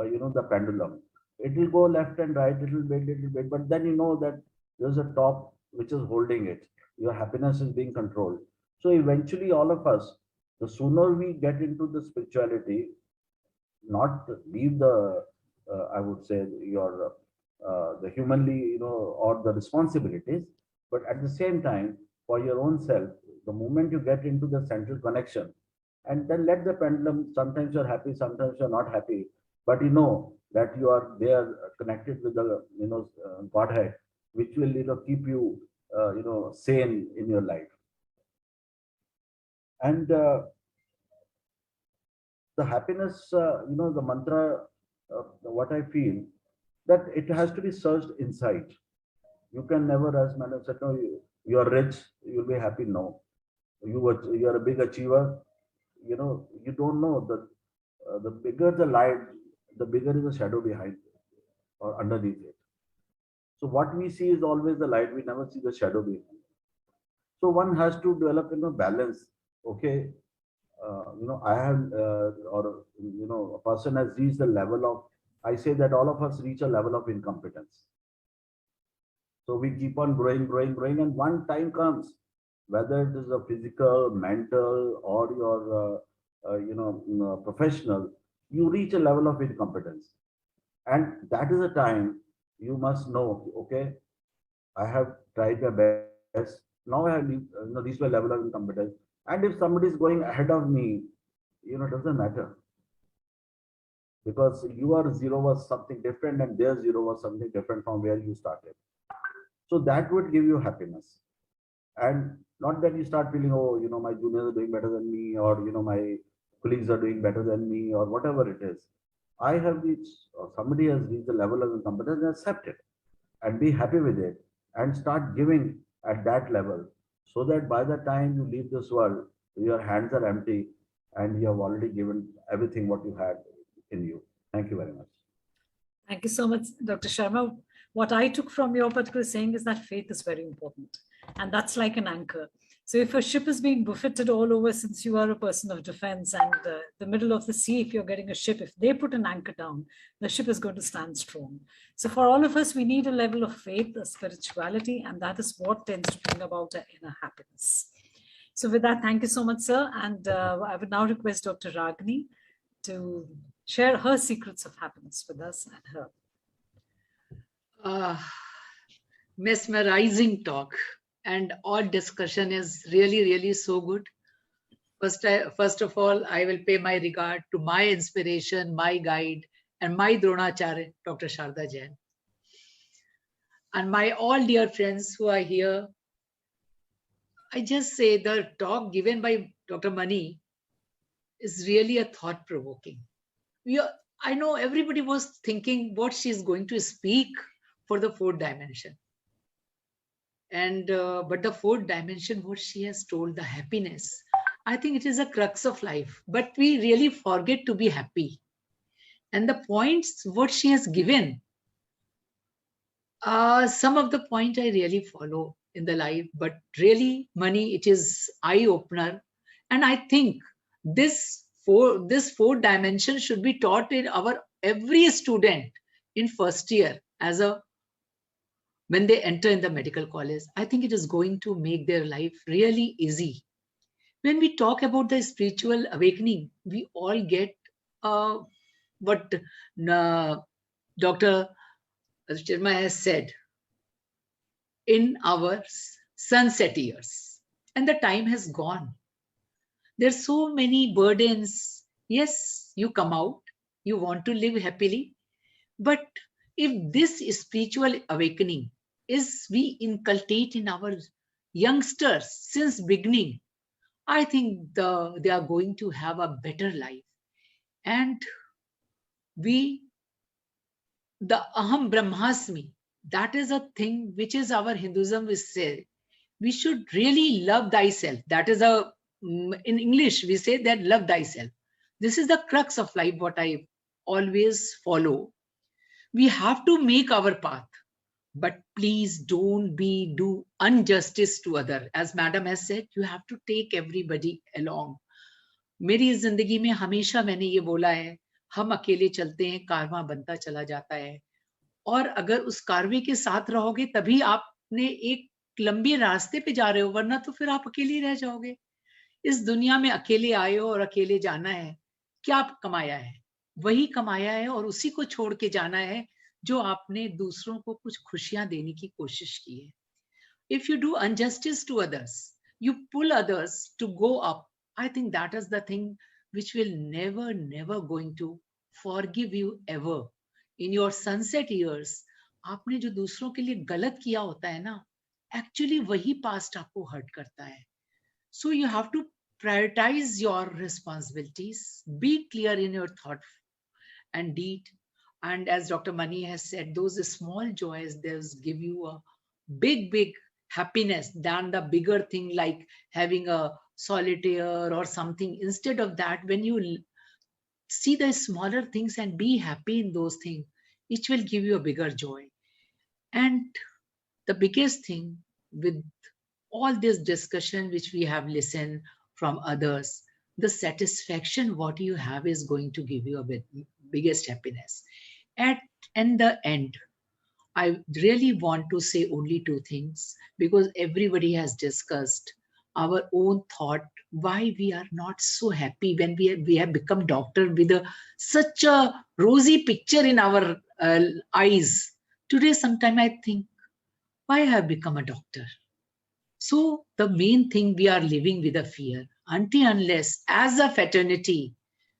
you know, the pendulum. It will go left and right, little bit, but then you know that there's a top which is holding it. Your happiness is being controlled. So eventually all of us, the sooner we get into the spirituality, not leave the, I would say, your the humanly, you know, or the responsibilities, but at the same time, for your own self, the moment you get into the central connection, and then let the pendulum, sometimes you're happy, sometimes you're not happy, but you know that you are there connected with the, you know, Godhead, which will, you know, keep you, you know, sane in your life. And the happiness, you know, the mantra, what I feel, that it has to be searched inside. You can never, as Madam said, no, you are rich, you'll be happy. No, you are a big achiever. You know, you don't know the bigger the light, the bigger is the shadow behind or underneath it. So what we see is always the light. We never see the shadow behind. So one has to develop, you know, balance. Okay, you know, I have, or you know, a person has reached the level of. I say that all of us reach a level of incompetence. So we keep on growing, and one time comes, whether it is a physical, mental, or your, you know, professional, you reach a level of incompetence. And that is a time you must know, okay, I have tried my best. Now I have, you know, reached my level of incompetence. And if somebody is going ahead of me, you know, it doesn't matter. Because your zero was something different and their zero was something different from where you started. So that would give you happiness. And not that you start feeling, oh, you know, my juniors are doing better than me, or, you know, my colleagues are doing better than me, or whatever it is. I have reached, or somebody has reached the level of incompetence, accept it and be happy with it and start giving at that level, so that by the time you leave this world, your hands are empty and you have already given everything what you had in you. Thank you very much.
Thank you so much, Dr. Sharma. What I took from your particular saying is that faith is very important. And that's like an anchor. So if a ship is being buffeted all over, since you are a person of defense, and the middle of the sea, if you're getting a ship, if they put an anchor down, the ship is going to stand strong. So for all of us, we need a level of faith, a spirituality, and that is what tends to bring about our inner happiness. So with that, thank you so much, sir. And I would now request Dr. Ragini to share her secrets of happiness with us and her.
Mesmerizing talk, and all discussion is really, really so good. First of all, I will pay my regard to my inspiration, my guide, and my Dronacharya, Dr. Sharda Jain. And my all dear friends who are here, I just say the talk given by Dr. Mani is really a thought-provoking. I know everybody was thinking what she's going to speak for the fourth dimension. And but the fourth dimension, what she has told, the happiness, I think it is a crux of life, but we really forget to be happy. And the points what she has given, some of the point I really follow in the life, but really, Mani, it is eye-opener. And I think this fourth dimension should be taught in our every student in first year as a when they enter in the medical college. I think it is going to make their life really easy. When we talk about the spiritual awakening, we all get what Dr. Sharma has said. In our sunset years, and the time has gone. There's so many burdens. Yes, you come out, you want to live happily, but if this spiritual awakening is we inculcate in our youngsters since beginning, I think they are going to have a better life. And the Aham Brahmasmi, that is a thing which is our Hinduism will say, we should really love thyself. That is in English, we say that love thyself. This is the crux of life, what I always follow. We have to make our path, but please don't do injustice to others. As Madam has said, you have to take everybody along. मेरी जिंदगी में हमेशा मैंने ये बोला है, हम अकेले चलते हैं, कारवां बनता चला जाता है, और अगर उस कारवे के साथ रहोगे तभी आपने एक लंबी रास्ते पे जा रहे हो, वरना तो फिर आप अकेले रह जाओगे। इस दुनिया में अकेले आए हो और अकेले जाना है, क्या कमाया है? वही कमाया है और उसी को छोड़ के जाना है जो आपने दूसरों को कुछ खुशियां देने की कोशिश की है। If you do injustice to others, you pull others to go up. I think that is the thing which will never going to forgive you ever. In your sunset years, आपने जो दूसरों के लिए गलत किया होता है ना, actually वही past आपको hurt करता है. So you have to prioritize your responsibilities, be clear in your thought and deed. And as Dr. Mani has said, those small joys, those give you a big happiness than the bigger thing like having a solitaire or something. Instead of that, when you see the smaller things and be happy in those things, it will give you a bigger joy. And the biggest thing with all this discussion which we have listened from others, the satisfaction what you have is going to give you a biggest happiness. In the end, I really want to say only two things, because everybody has discussed our own thought, why we are not so happy when we have become doctor with such a rosy picture in our eyes. Today, sometime I think, why I have become a doctor? So the main thing, we are living with a fear unless as a fraternity,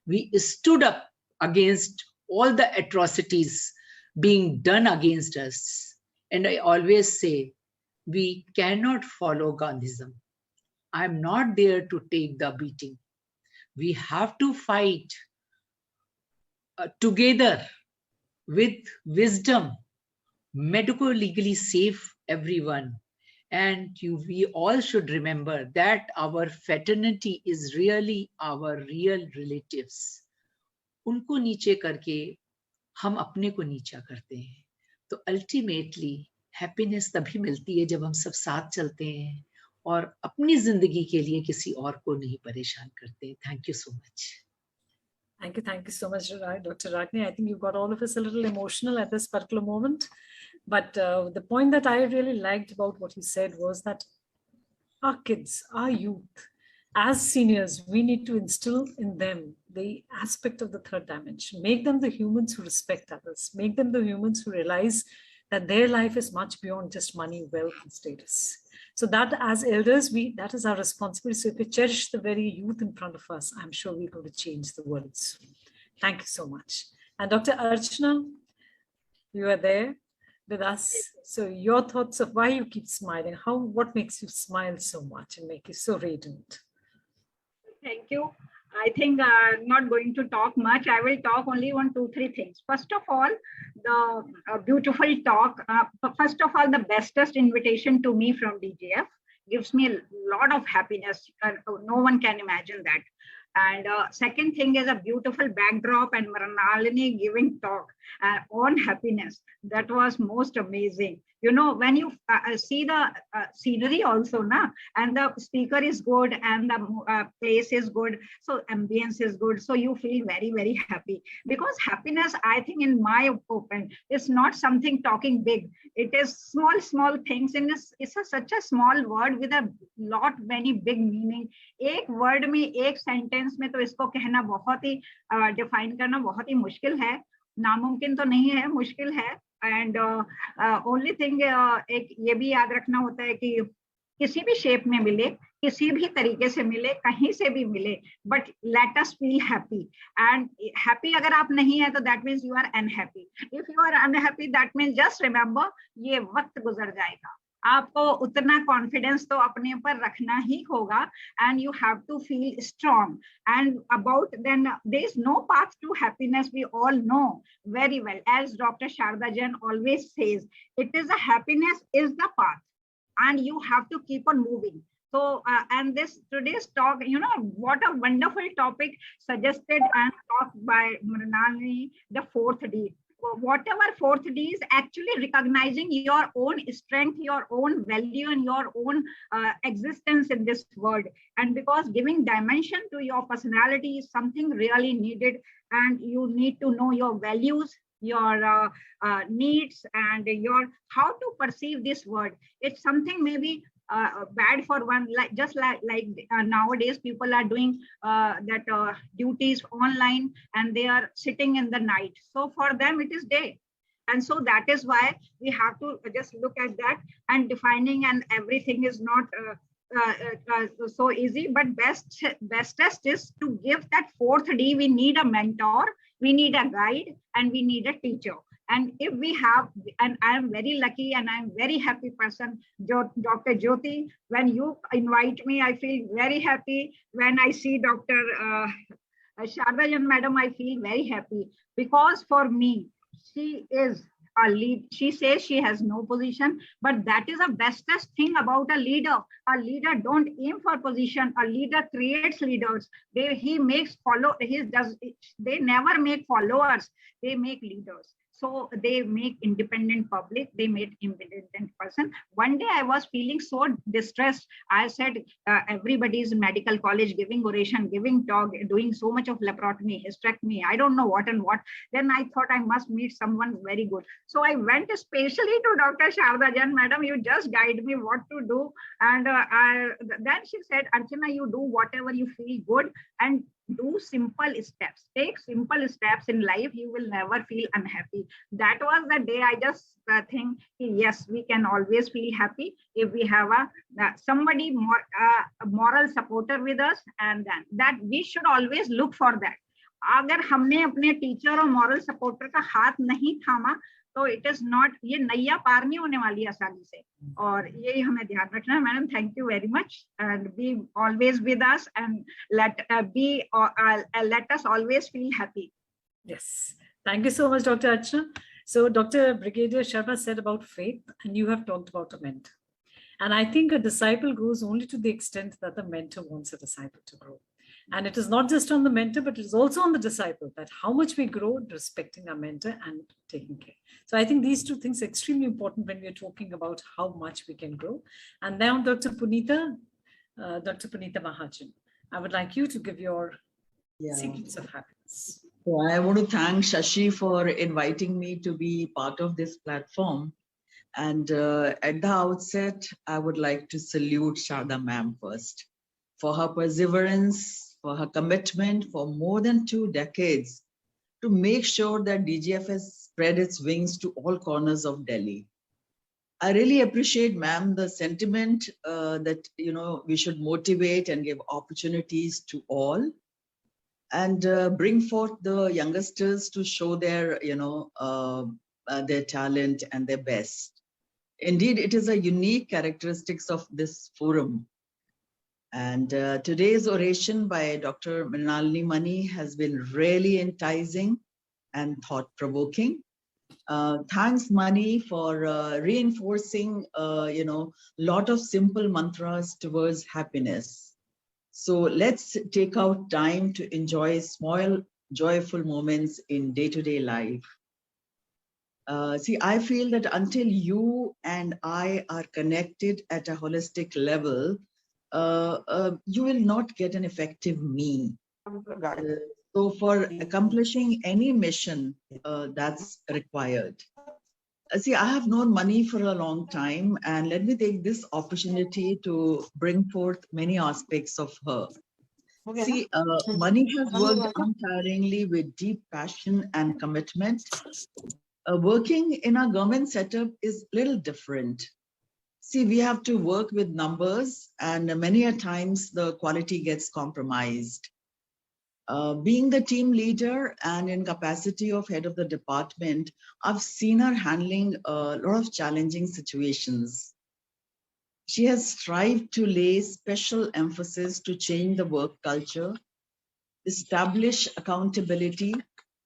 we stood up against all the atrocities being done against us. And I always say, we cannot follow Gandhism. I'm not there to take the beating. We have to fight together with wisdom, medical legally safe everyone. And we all should remember that our fraternity is really our real relatives. उनको नीचे करके हम अपने को नीचा करते हैं, तो अल्टीमेटली हैप्पीनेस तभी मिलती है जब हम सब साथ चलते हैं और अपनी जिंदगी के लिए किसी और को नहीं परेशान करते. Thank you so much.
Thank you so much, Dr. Ragni. I think you got all of us a little emotional at this particular moment. But the point that I really liked about what you said was that our kids, our youth, as seniors, we need to instill in them the aspect of the third dimension, make them the humans who respect others, make them the humans who realize that their life is much beyond just money, wealth, and status. So that as elders, that is our responsibility. So if we cherish the very youth in front of us, I'm sure we're going to change the world soon. Thank you so much. And Dr. Archana, you are there with us. So your thoughts of why you keep smiling, what makes you smile so much and make you so radiant?
Thank you. I think I'm not going to talk much. I will talk only on 2-3 things. First of all, the beautiful talk. First of all, the bestest invitation to me from DGF gives me a lot of happiness. No one can imagine that. And second thing is a beautiful backdrop and Mrinalini giving talk on happiness. That was most amazing. You know, when you see the scenery also, and the speaker is good and the place is good, so ambience is good, so you feel very happy. Because happiness, I think in my opinion, is not something talking big. It is small things, and it's such a small word with a many big meaning. एक word में, एक sentence में, तो इसको कहना बहुत ही define करना बहुत ही मुश्किल है. नामुमकिन तो नहीं है, मुश्किल है. And only thing एक ये भी याद रखना होता है कि किसी भी शेप में मिले, किसी भी तरीके से मिले, कहीं से भी मिले, but let us feel happy. And happy अगर आप नहीं है तो that means you are unhappy. If you are unhappy that means just remember ये वक्त गुजर जाएगा. आपको उतना कॉन्फिडेंस तो अपने ऊपर रखना ही होगा. And you have to feel strong. And about then there is no path to happiness. We all know very well, as Dr. Sharda Jain always says, it is a happiness is the path, and you have to keep on moving. So and this today's talk, you know, what a wonderful topic suggested and talked by Mrinalini, the 4th D. Whatever 4th D is actually recognizing your own strength, your own value, and your own existence in this world. And because giving dimension to your personality is something really needed, and you need to know your values, your needs, and your how to perceive this world. It's something maybe bad for one, like just like nowadays people are doing that duties online, and they are sitting in the night, so for them it is day. And so that is why we have to just look at that, and defining and everything is not so easy. But bestest is to give that 4th D. We need a mentor, we need a guide, and we need a teacher. And if we have, and I am very lucky and I am very happy person, Dr. Jyoti, when you invite me, I feel very happy. When I see Dr. Sharda Jain Madam, I feel very happy, because for me, she is a lead. She says she has no position, but that is the bestest thing about a leader. A leader don't aim for position. A leader creates leaders. He makes they never make followers. They make leaders. So they make independent public, they make independent person. One day I was feeling so distressed. I said, everybody is in medical college giving oration, giving talk, doing so much of laparotomy, hysterectomy, I don't know what and what. Then I thought I must meet someone very good. So I went especially to Dr. Sharda Jain Madam, you just guide me what to do. And then she said, Archana, you do whatever you feel good, and do simple steps. Take simple steps in life. You will never feel unhappy. That was the day I just think, yes, we can always feel happy if we have somebody more moral supporter with us, and then that we should always look for that. अगर हमने अपने teacher और moral supporter का हाथ नहीं थामा तो it is not, ये नैया पार नहीं होने वाली आसानी से, और यही हमें ध्यान रखना है. Madam, thank you very much, and be always with us, and let us always feel happy.
Yes, thank you so much, Dr. Archana. So Dr. Brigadier Sharma said about faith, and you have talked about a mentor. And I think a disciple grows only to the extent that the mentor wants a disciple to grow. And it is not just on the mentor, but it is also on the disciple, that how much we grow respecting our mentor and taking care. So I think these two things are extremely important when we are talking about how much we can grow. And now Dr. Punita Mahajan, I would like you to give your secrets of happiness.
So I want to thank Shashi for inviting me to be part of this platform. And at the outset, I would like to salute Sharda ma'am first for her perseverance, for her commitment for more than 2 decades to make sure that DGF has spread its wings to all corners of Delhi. I really appreciate, ma'am, the sentiment that, you know, we should motivate and give opportunities to all, and bring forth the youngsters to show their, you know, their talent and their best. Indeed, it is a unique characteristics of this forum. And today's oration by Dr. Mrinalini has been really enticing and thought-provoking. Thanks, Mani, for reinforcing, you know, lot of simple mantras towards happiness. So let's take out time to enjoy small, joyful moments in day-to-day life. See, I feel that until you and I are connected at a holistic level, you will not get an effective me. So for accomplishing any mission that's required. See, I have known Mani for a long time, and let me take this opportunity to bring forth many aspects of her. See, Mani has worked untiringly with deep passion and commitment. Working in a government setup is a little different. See, we have to work with numbers, and many a times the quality gets compromised. Being the team leader and in capacity of head of the department, I've seen her handling a lot of challenging situations. She has strived to lay special emphasis to change the work culture, establish accountability,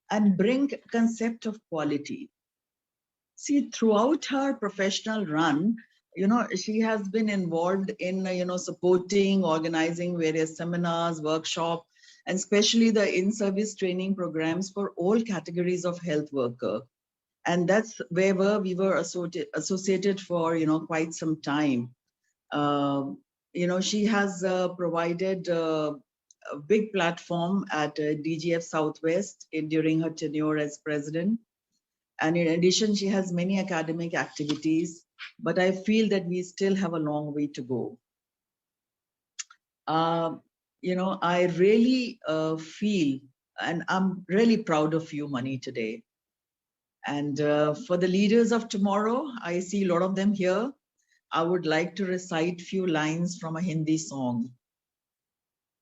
and bring concept of quality. See, throughout her professional run, she has been involved in, supporting, organizing various seminars, workshops, and especially the in-service training programs for all categories of health worker. And that's where we were associated for, quite some time. She has provided a big platform at DGF Southwest during her tenure as president. And in addition, she has many academic activities, but I feel that we still have a long way to go. I really feel, and I'm really proud of you, Mani, today. And for the leaders of tomorrow, I see a lot of them here. I would like to recite few lines from a Hindi song.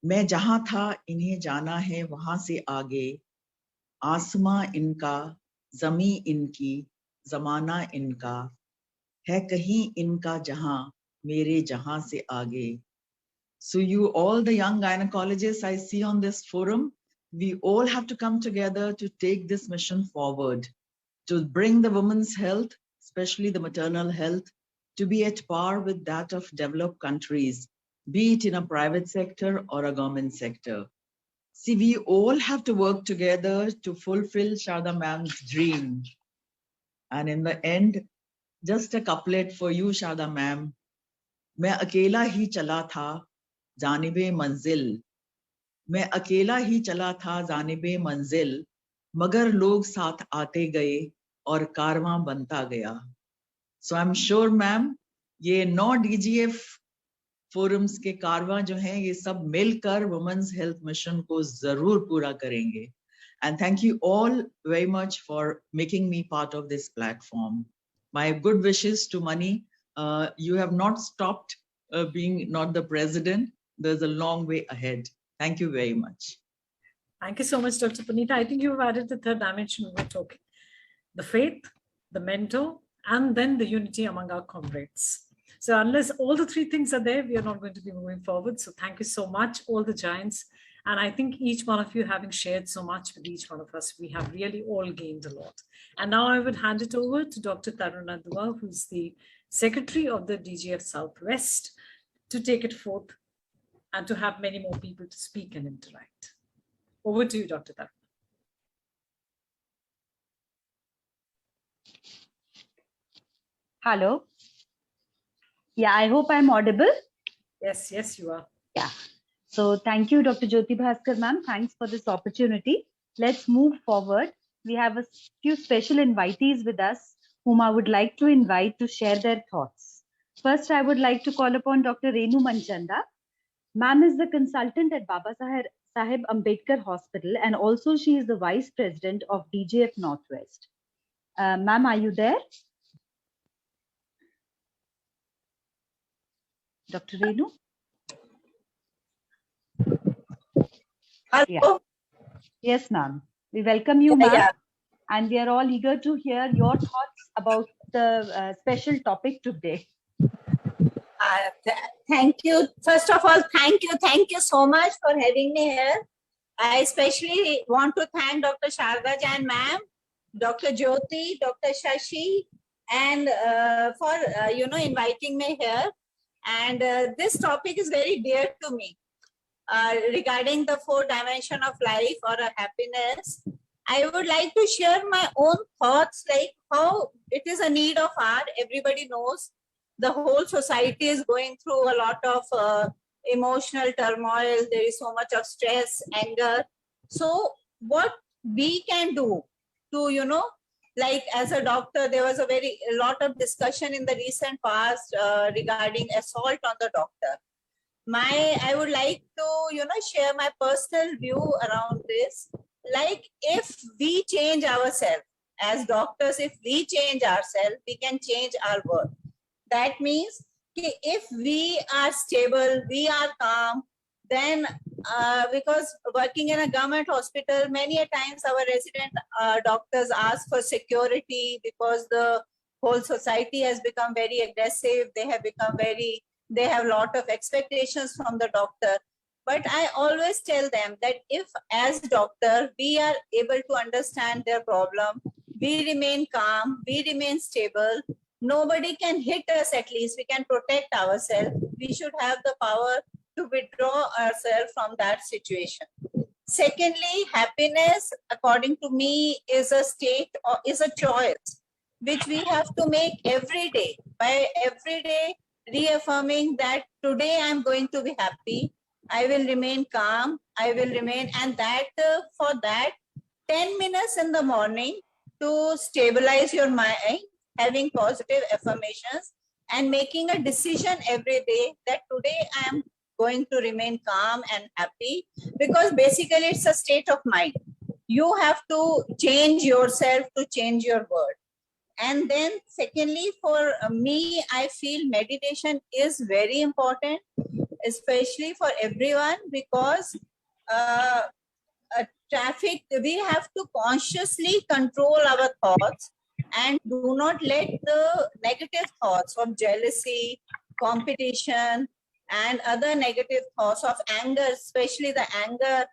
मैं जहां था इन्हें जाना है वहां से आगे, आसमां इनका, जमी इनकी, जमाना इनका, है कहीं इनका जहां, मेरे जहां से आगे. So you, all the young gynecologists I see on this forum, we all have to come together to take this mission forward, to bring the women's health, especially the maternal health, to be at par with that of developed countries, be it in a private sector or a government sector. See, we all have to work together to fulfill Sharda ma'am's dream. And in the end, just a couplet for you, Sharda ma'am. मैं अकेला ही चला था जानिबे मंजिल, मैं अकेला ही चला था जानिबे मंजिल, मगर लोग साथ आते गए और कारवां बनता गया. So I'm sure, ma'am, ये 9 DGF forums के कारवां जो हैं, ये सब मिलकर women's health mission को जरूर पूरा करेंगे. And thank you all very much for making me part of this platform. My good wishes to Mani. You have not stopped being not the president. There's a long way ahead. Thank you very much.
Thank you so much, Dr. Punita. I think you've added the third dimension we were talking. The faith, the mentor, and then the unity among our comrades. So unless all the three things are there, we are not going to be moving forward. So thank you so much, all the giants. And I think each one of you having shared so much with each one of us, we have really all gained a lot. And now I would hand it over to Dr. Taruna Dua, who's the Secretary of the DGF Southwest, to take it forth and to have many more people to speak and interact. Over to you, Dr. Taruna.
Hello. Yeah, I hope I'm audible.
Yes, yes, you are.
Yeah. So thank you, Dr. Jyoti Bhaskar, ma'am. Thanks for this opportunity. Let's move forward. We have a few special invitees with us whom I would like to invite to share their thoughts. First, I would like to call upon Dr. Renu Manchanda. Ma'am is the consultant at Baba Saheb Ambedkar Hospital, and also she is the Vice President of DGF Northwest. Ma'am, are you there? Dr. Renu?
Hello.
Yeah. Yes, ma'am. We welcome you, ma'am.
Yeah.
And we are all eager to hear your thoughts about the special topic today.
Thank you. First of all, thank you so much for having me here. I especially want to thank Dr. Sharda Jain ma'am, Dr. Jyoti, Dr. Shashi, and for inviting me here. And this topic is very dear to me regarding the 4 dimensions of life or happiness. I would like to share my own thoughts, like how it is a need of art. Everybody knows the whole society is going through a lot of emotional turmoil. There is so much of stress, anger. So what we can do to, like as a doctor, there was a lot of discussion in the recent past regarding assault on the doctor. I would like to, share my personal view around this. Like if we change ourselves as doctors, if we change ourselves, we can change our work. That means if we are stable, we are calm, then because working in a government hospital, many a times our resident doctors ask for security because the whole society has become very aggressive. They have a lot of expectations from the doctor. But I always tell them that if as doctor, we are able to understand their problem, we remain calm, we remain stable, nobody can hit us, at least we can protect ourselves. We should have the power to withdraw ourselves from that situation. Secondly, happiness, according to me, is a state or is a choice which we have to make every day, by every day reaffirming that today I'm going to be happy, I will remain calm, I will remain, and that for that 10 minutes in the morning to stabilize your mind, having positive affirmations and making a decision every day that today I am going to remain calm and happy, because basically it's a state of mind. You have to change yourself to change your world. And then secondly, for me, I feel meditation is very important, especially for everyone, because traffic, we have to consciously control our thoughts and do not let the negative thoughts of jealousy, competition, and other negative thoughts of anger, especially the anger,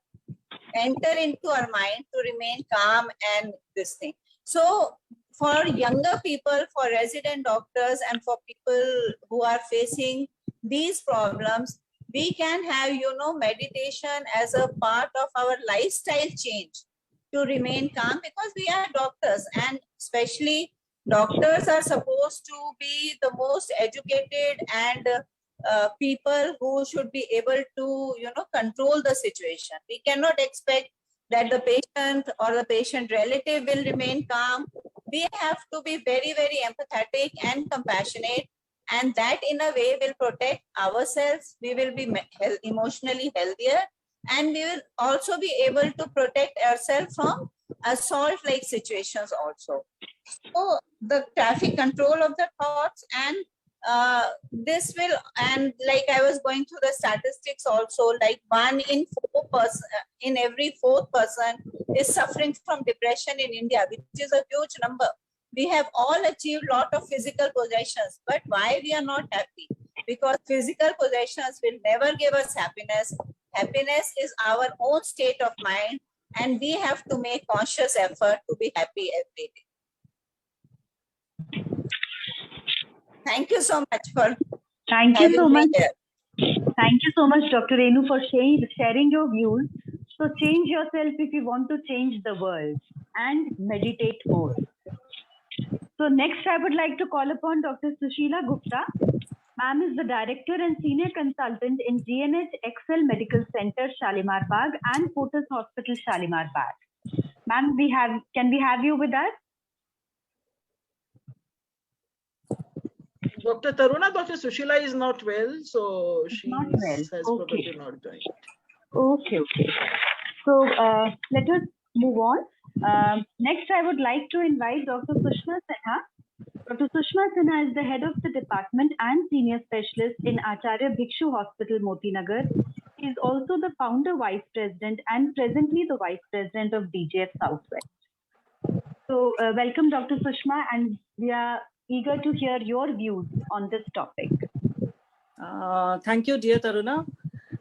enter into our mind to remain calm and this thing. So for younger people, for resident doctors, and for people who are facing these problems, we can have, meditation as a part of our lifestyle change to remain calm, because we are doctors, and especially doctors are supposed to be the most educated and people who should be able to, control the situation. We cannot expect that the patient or the patient relative will remain calm. We have to be very, very empathetic and compassionate, and that in a way will protect ourselves. We will be emotionally healthier, and we will also be able to protect ourselves from assault-like situations also. So the traffic control of the thoughts, and this will, and like I was going through the statistics also, like 1 in 4 person, in every 4th person is suffering from depression in India, which is a huge number. We have all achieved a lot of physical possessions, but why we are not happy? Because physical possessions will never give us happiness. Happiness is our own state of mind, and we have to make conscious effort to be happy every day. Thank you so much for
Thank you so much.
here.
Thank you so much, Dr. Renu, for sharing your views. So change yourself if you want to change the world, and meditate more. So next, I would like to call upon Dr. Sushila Gupta. Ma'am is the Director and Senior Consultant in GNH Excel Medical Center, Shalimar Bagh, and Fortis Hospital, Shalimar Bagh. Ma'am, can we have you with us?
Dr. Taruna, Dr. Sushila is not well, so she has probably not joined.
Okay. So let us move on. Next, I would like to invite Dr. Sushma Sinha. Dr. Sushma Sinha is the head of the department and senior specialist in Acharya Bhikshu Hospital, Moti Nagar. He is also the founder, vice president, and presently the vice president of DGF Southwest. So welcome, Dr. Sushma, and we are eager to hear your views on this topic.
Thank you, dear Taruna.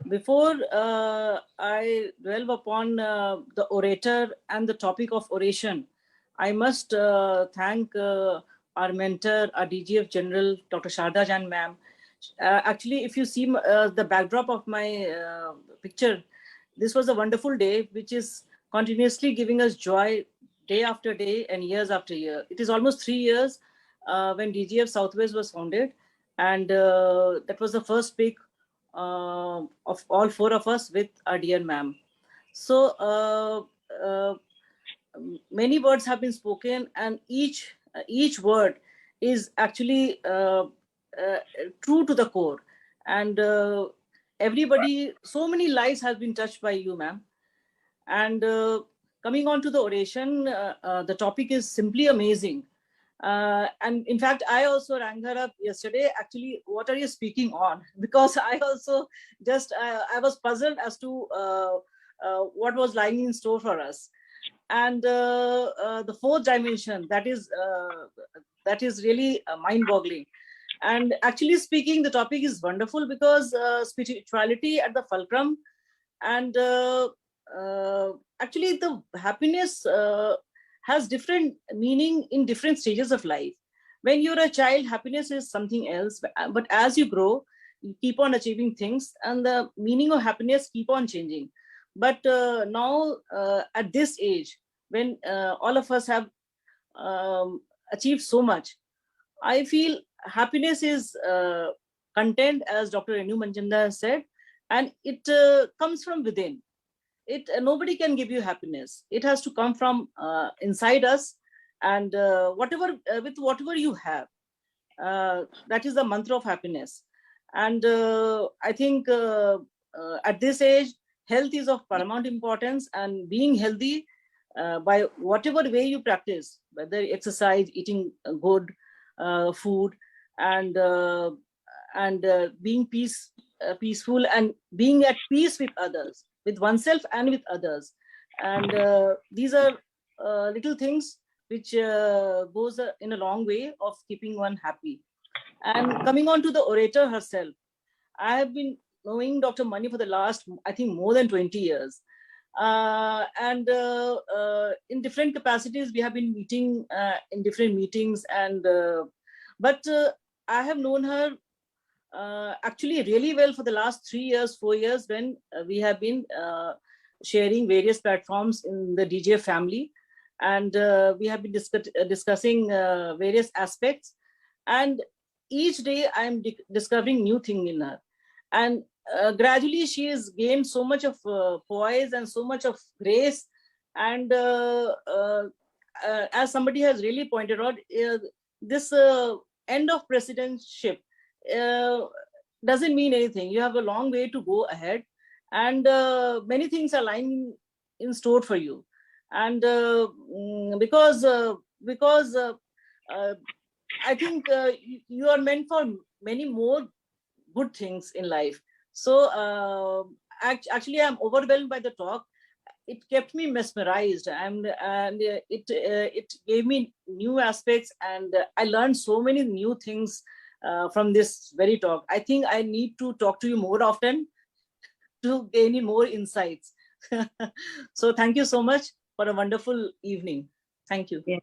Before I delve upon the orator and the topic of oration, I must thank our mentor, our DGF General, Dr. Sharda Jain ma'am. Actually, if you see the backdrop of my picture, this was a wonderful day, which is continuously giving us joy day after day and years after year. It is almost 3 years when DGF Southwest was founded, and that was the first speak of all 4 of us with our dear ma'am. So many words have been spoken, and each word is actually true to the core, and everybody, so many lives have been touched by you, ma'am. And coming on to the oration, the topic is simply amazing. And in fact, I also rang her up yesterday. Actually, what are you speaking on? Because I also just, I was puzzled as to what was lying in store for us. And the fourth dimension, that is really mind-boggling. And actually speaking, the topic is wonderful because spirituality at the fulcrum, and actually the happiness has different meaning in different stages of life. When you're a child, happiness is something else, but as you grow, you keep on achieving things, and the meaning of happiness keep on changing. But now at this age, when all of us have achieved so much, I feel happiness is content, as Dr. Renu Manjanda said, and it comes from within. Nobody can give you happiness. It has to come from inside us, and with whatever you have, that is the mantra of happiness. And I think at this age, health is of paramount importance, and being healthy by whatever way you practice, whether exercise, eating good food, and being peaceful, and being at peace with others, with oneself and with others. And these are little things which goes in a long way of keeping one happy. And coming on to the orator herself, I have been knowing Dr. Mani for the last, I think, more than 20 years. And in different capacities, we have been meeting in different meetings. And but I have known her actually really well for the last 3 years, 4 years, when we have been sharing various platforms in the DGF family. And we have been discussing various aspects. And each day I'm discovering new things in her. And gradually she has gained so much of poise and so much of grace. And as somebody has really pointed out, this end of presidentship doesn't mean anything. You have a long way to go ahead, and many things are lying in store for you. And because I think you are meant for many more good things in life. So actually, I'm overwhelmed by the talk. It kept me mesmerized, and it gave me new aspects, and I learned so many new things from this very talk. I think I need to talk to you more often to gain more insights. So thank you so much for a wonderful evening. Thank you.
Yeah.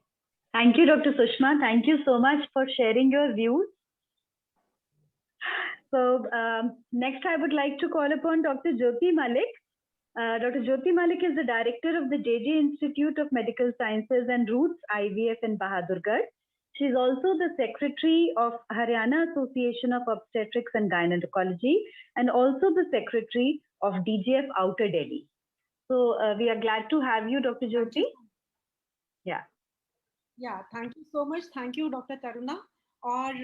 Thank you, Dr. Sushma. Thank you so much for sharing your views. So next, I would like to call upon Dr. Jyoti Malik. Dr. Jyoti Malik is the director of the JJ Institute of Medical Sciences and Roots IVF in Bahadurgarh. She is also the secretary of Haryana Association of Obstetrics and Gynecology, and also the secretary of DGF Outer Delhi. So we are glad to have you, Dr. Jyoti. Yeah.
Yeah, thank you so much. Thank you, Dr. Taruna. और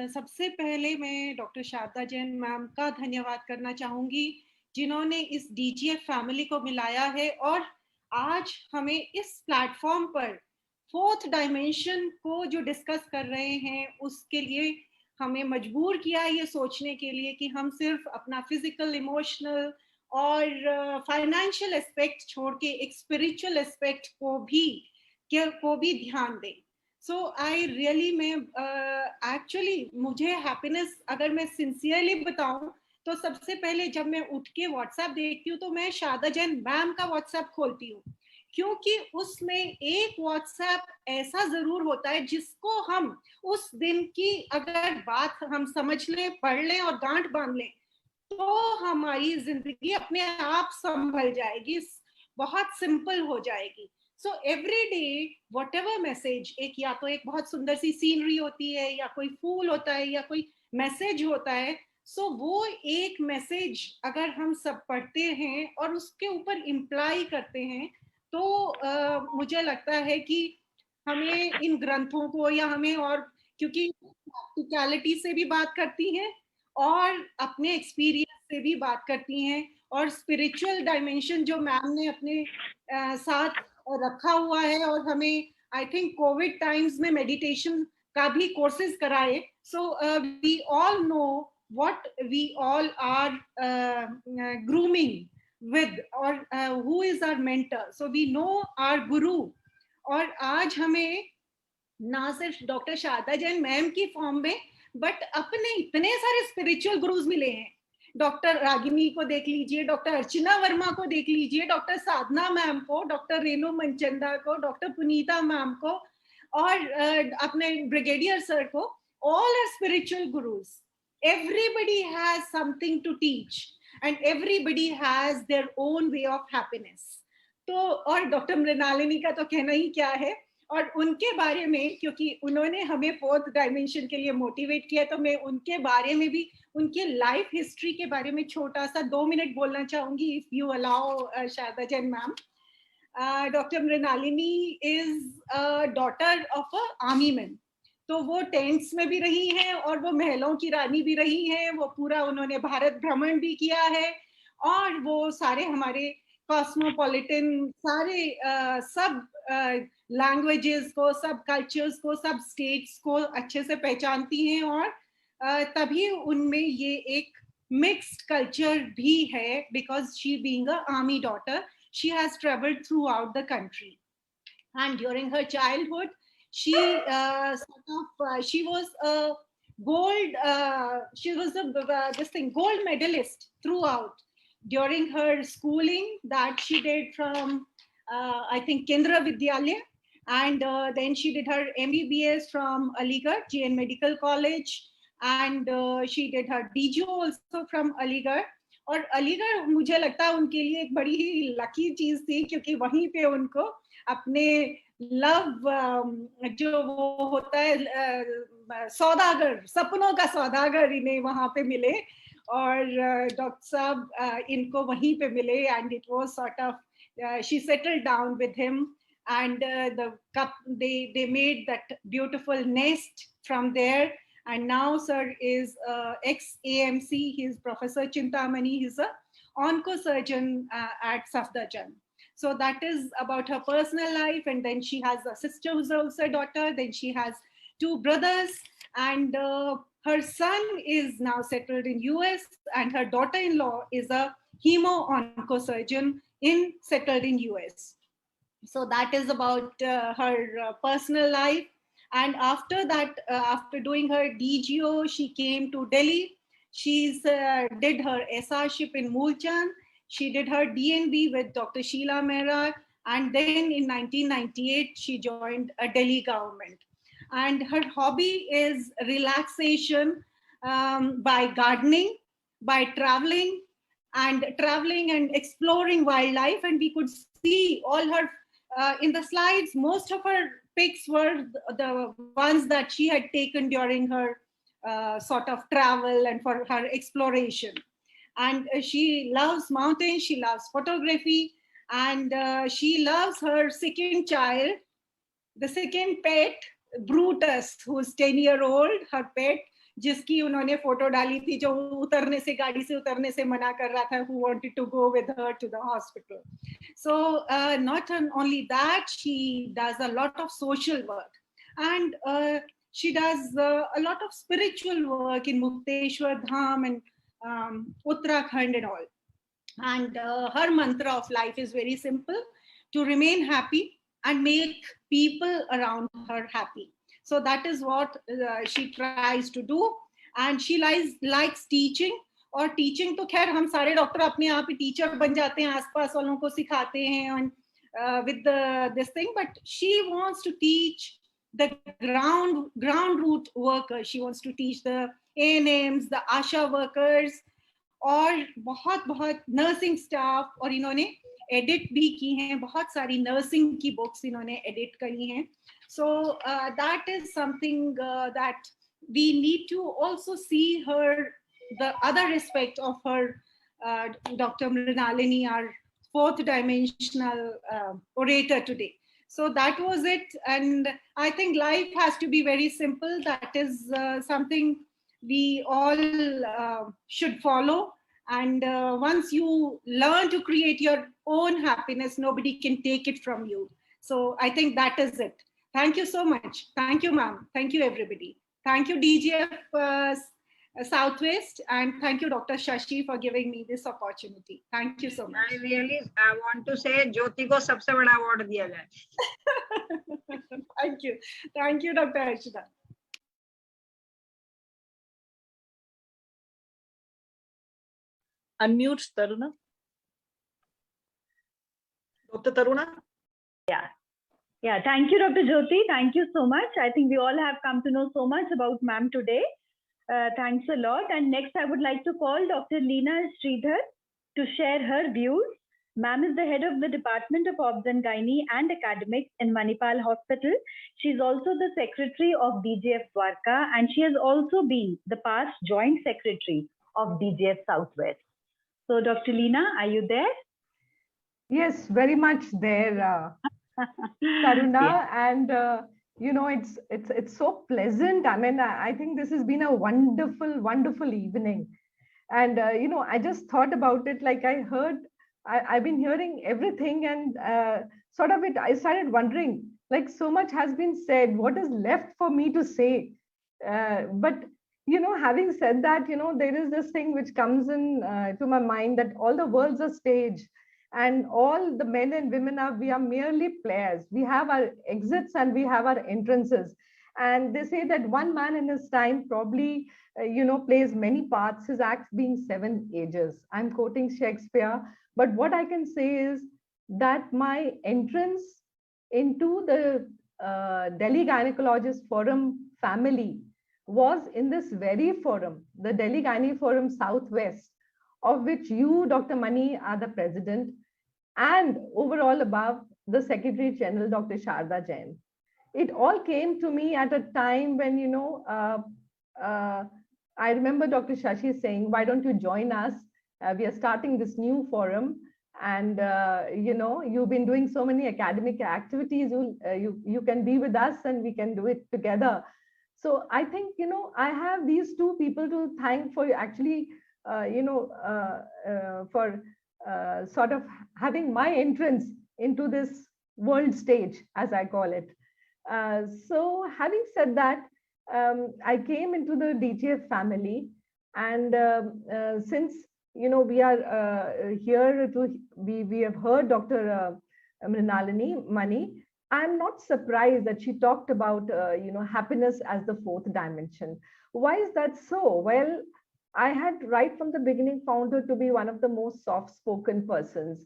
सबसे पहले मैं doctor Sharda Jain ma'am का धन्यवाद करना चाहूंगी, जिन्होंने इस DGF फैमिली को मिलाया है और आज हमें इस प्लेटफॉर्म पर फोर्थ डायमेंशन को जो डिस्कस कर रहे हैं, उसके लिए हमें मजबूर किया ये सोचने के लिए कि हम सिर्फ अपना फिजिकल, इमोशनल और फाइनेंशियल एस्पेक्ट छोड़ के एक स्पिरिचुअल एस्पेक्ट को भी ध्यान दें. सो आई रियली एक्चुअली मुझे हैप्पीनेस, अगर मैं सिंसियरली बताऊं तो सबसे पहले जब मैं उठ के व्हाट्सएप देखती हूँ तो मैं शारदा जैन मैम का व्हाट्सएप खोलती हूँ, क्योंकि उसमें एक व्हाट्सएप ऐसा जरूर होता है जिसको हम उस दिन की अगर बात हम समझ लें, पढ़ लें और गांठ बांध लें तो हमारी जिंदगी अपने आप संभल जाएगी, बहुत सिंपल हो जाएगी. So every day whatever message, एक या तो एक बहुत सुंदर सी सीनरी होती है, या कोई फूल होता है, या कोई मैसेज होता है. सो वो एक मैसेज अगर हम सब पढ़ते हैं और उसके ऊपर इम्प्लाई करते हैं तो मुझे लगता है कि हमें इन ग्रंथों को, या हमें, और क्योंकि प्रैक्टिकलिटी से भी बात करती हैं और अपने एक्सपीरियंस से भी बात करती हैं, और स्पिरिचुअल डायमेंशन जो मैम ने अपने साथ रखा हुआ है और हमें I think COVID times में meditation का भी courses कराए. So we all know what we all are grooming with, or who is our mentor. So we know our guru. और आज हमें ना सिर्फ डॉक्टर शारदा जैन मैम की फॉर्म में, बट अपने इतने सारे स्पिरिचुअल गुरुज मिले हैं. डॉक्टर रागिनी को देख लीजिए, डॉक्टर अर्चना वर्मा को देख लीजिए, डॉक्टर साधना मैम को, डॉक्टर रेणु मनचंदा को, डॉक्टर पुनीता मैम को, और अपने ब्रिगेडियर सर को. All are spiritual gurus. Everybody has something to teach and everybody has their own way of happiness. तो और डॉक्टर मृणालिनी का तो कहना ही क्या है. और उनके बारे में, क्योंकि उन्होंने हमें 4th डायमेंशन के लिए मोटिवेट किया, तो मैं उनके बारे में भी, उनके लाइफ हिस्ट्री के बारे में छोटा सा 2 मिनट बोलना चाहूंगी, if you allow Sharda Jain ma'am. Doctor Mrinalini is daughter of a army man. तो वो टेंट्स में भी रही हैं और वो महलों की रानी भी रही हैं. वो पूरा उन्होंने भारत भ्रमण भी किया है, और वो सारे हमारे कॉस्मोपॉलिटन सारे सब लैंग्वेजेस को, सब कल्चर्स को, सब स्टेट्स को अच्छे से पहचानती हैं. और तभी उनमें ये एक मिक्स्ड कल्चर भी है, because she being a army daughter, she has travelled through out the country. And during her childhood she she was a gold gold medalist throughout. During her schooling that she did from I think Kendra Vidyalaya, and then she did her MBBS from LycoRed Jain Medical College, and she did her DGO also from LycoRed. और अलीगढ़ मुझे लगता है उनके लिए एक बड़ी ही lucky चीज थी, क्योंकि वहीं पे उनको अपने लव जो वो होता है सौदागर, सपनों का सौदागर, इन्हें वहां पे मिले. और डॉक्टर साहब इनको वहीं पे मिले, and it was sort of she settled down with him, and they made that beautiful nest from there. And now sir is ex-AMC, he is Professor Chintamani, he's a onco-surgeon at Safdarjung. So that is about her personal life. And then she has a sister who's also a daughter, then she has 2 brothers, and her son is now settled in US, and her daughter-in-law is a hemo-onco-surgeon settled in US. So that is about her personal life. And after that, after doing her DGO, she came to Delhi. She did her SRship in Mulchan. She did her DNB with Dr. Sheila Mehra. And then in 1998, she joined a Delhi government. And her hobby is relaxation by gardening, by traveling and exploring wildlife. And we could see all her, in the slides, most of her pics were the ones that she had taken during her sort of travel and for her exploration. And she loves mountains, she loves photography, and she loves her second child, the second pet, Brutus, who's 10-year-old, her pet, जिसकी उन्होंने photo डाली थी, जो उतरने से, गाड़ी से उतरने से मना कर रहा था, who wanted to go with her to the hospital. So not only that, she does a lot of social work, and she does a lot of spiritual work in Mukteshwar Dham and Uttarakhand and all. And her mantra of life is very simple: to remain happy and make people around her happy. So that is what she tries to do. And she likes teaching. और teaching तो खैर हम सारे doctor अपने आप ही teacher बन जाते हैं, आसपास वालों को सिखाते हैं with this thing, but she wants to teach the ground root workers. She wants to teach the ANMs, the ASHA workers, और बहुत नर्सिंग स्टाफ. और इन्होंने एडिट भी की हैं, बहुत सारी नर्सिंग की बुक्स इन्होंने एडिट करी हैं. So that is something that we need to also see her, the other aspect of her, Dr. Mrinalini, our 4th dimensional orator today. So that was it. And I think life has to be very simple. That is something we all should follow. And once you learn to create your own happiness, nobody can take it from you. So I think that is it. Thank you so much. Thank you, ma'am. Thank you, everybody. Thank you, DGF Southwest, and thank you, Dr. Shashi, for giving me this opportunity. Thank you so much.
I want to say, Jyoti को सबसे बड़ा award दिया जाए.
Thank you, Dr. Archita.
Unmute, Taruna.
Dr. Taruna?
Yeah, thank you, Dr. Jyoti. Thank you so much. I think we all have come to know so much about ma'am today. Thanks a lot. And next, I would like to call Dr. Leena Sridhar to share her views. Ma'am is the head of the Department of Obs and Gynae and Academics in Manipal Hospital. She's also the Secretary of DGF Dwarka, and she has also been the past Joint Secretary of DGF Southwest. So, Dr. Leena, are you there?
Yes, very much there. Taruna, and you know, it's so pleasant. I mean, I think this has been a wonderful evening, and you know, I just thought about it. Like I've been hearing everything, and I started wondering. Like so much has been said. What is left for me to say? But you know, having said that, you know, there is this thing which comes in to my mind that all the world's a stage. And all the men and women we are merely players. We have our exits and we have our entrances. And they say that one man in his time probably, you know, plays many parts, his acts being 7 ages. I'm quoting Shakespeare. But what I can say is that my entrance into the Delhi Gynecologist Forum family was in this very forum, the Delhi Gynae Forum Southwest, of which you, Dr. Mani, are the president, and overall above, the Secretary General, Dr. Sharda Jain. It all came to me at a time when, you know, I remember Dr. Shashi saying, why don't you join us? We are starting this new forum. And, you know, you've been doing so many academic activities. You can be with us and we can do it together. So I think, you know, I have these two people to thank for actually, you know, for sort of having my entrance into this world stage, as I call it. So having said that, I came into the DGF family, and since, you know, we are here we have heard Dr. Mrinalini Mani, I'm not surprised that she talked about, you know, happiness as the 4th dimension. Why is that so? Well, I had right from the beginning found her to be one of the most soft-spoken persons,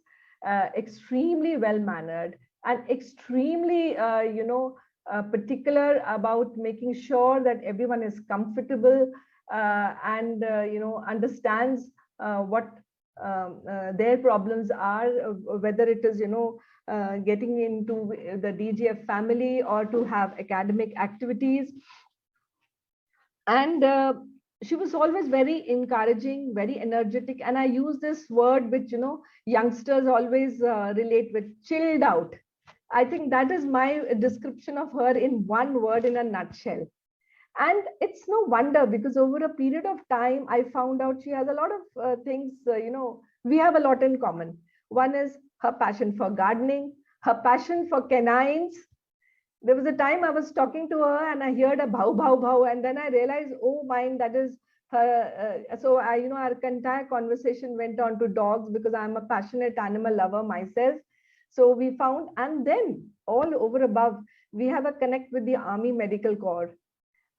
extremely well-mannered, and extremely, you know, particular about making sure that everyone is comfortable and, you know, understands what their problems are, whether it is, you know, getting into the DGF family or to have academic activities. And she was always very encouraging, very energetic. And I use this word which, you know, youngsters always relate with, chilled out. I think that is my description of her in one word, in a nutshell. And it's no wonder, because over a period of time, I found out she has a lot of things, you know, we have a lot in common. One is her passion for gardening, her passion for canines. There was a time I was talking to her and I heard a bhav, bhav, bhav, and then I realized, oh, mine, that is her. So I, you know, our entire conversation went on to dogs, because I'm a passionate animal lover myself. So we found, and then all over above, we have a connect with the Army Medical Corps.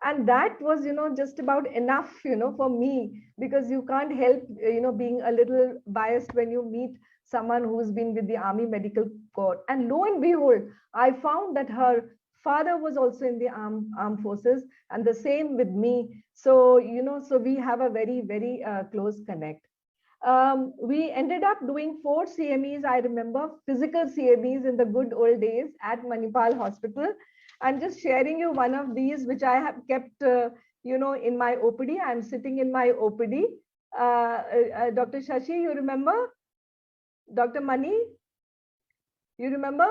And that was, you know, just about enough, you know, for me, because you can't help, you know, being a little biased when you meet someone who's been with the Army Medical Corps. And lo and behold, I found that her father was also in the armed forces, and the same with me. So, you know, so we have a very, very close connect. We ended up doing 4 CMEs, I remember, physical CMEs in the good old days at Manipal Hospital. I'm just sharing you one of these, which I have kept, you know, in my OPD. I'm sitting in my OPD. Dr. Shashi, you remember? Dr. Mani, you remember?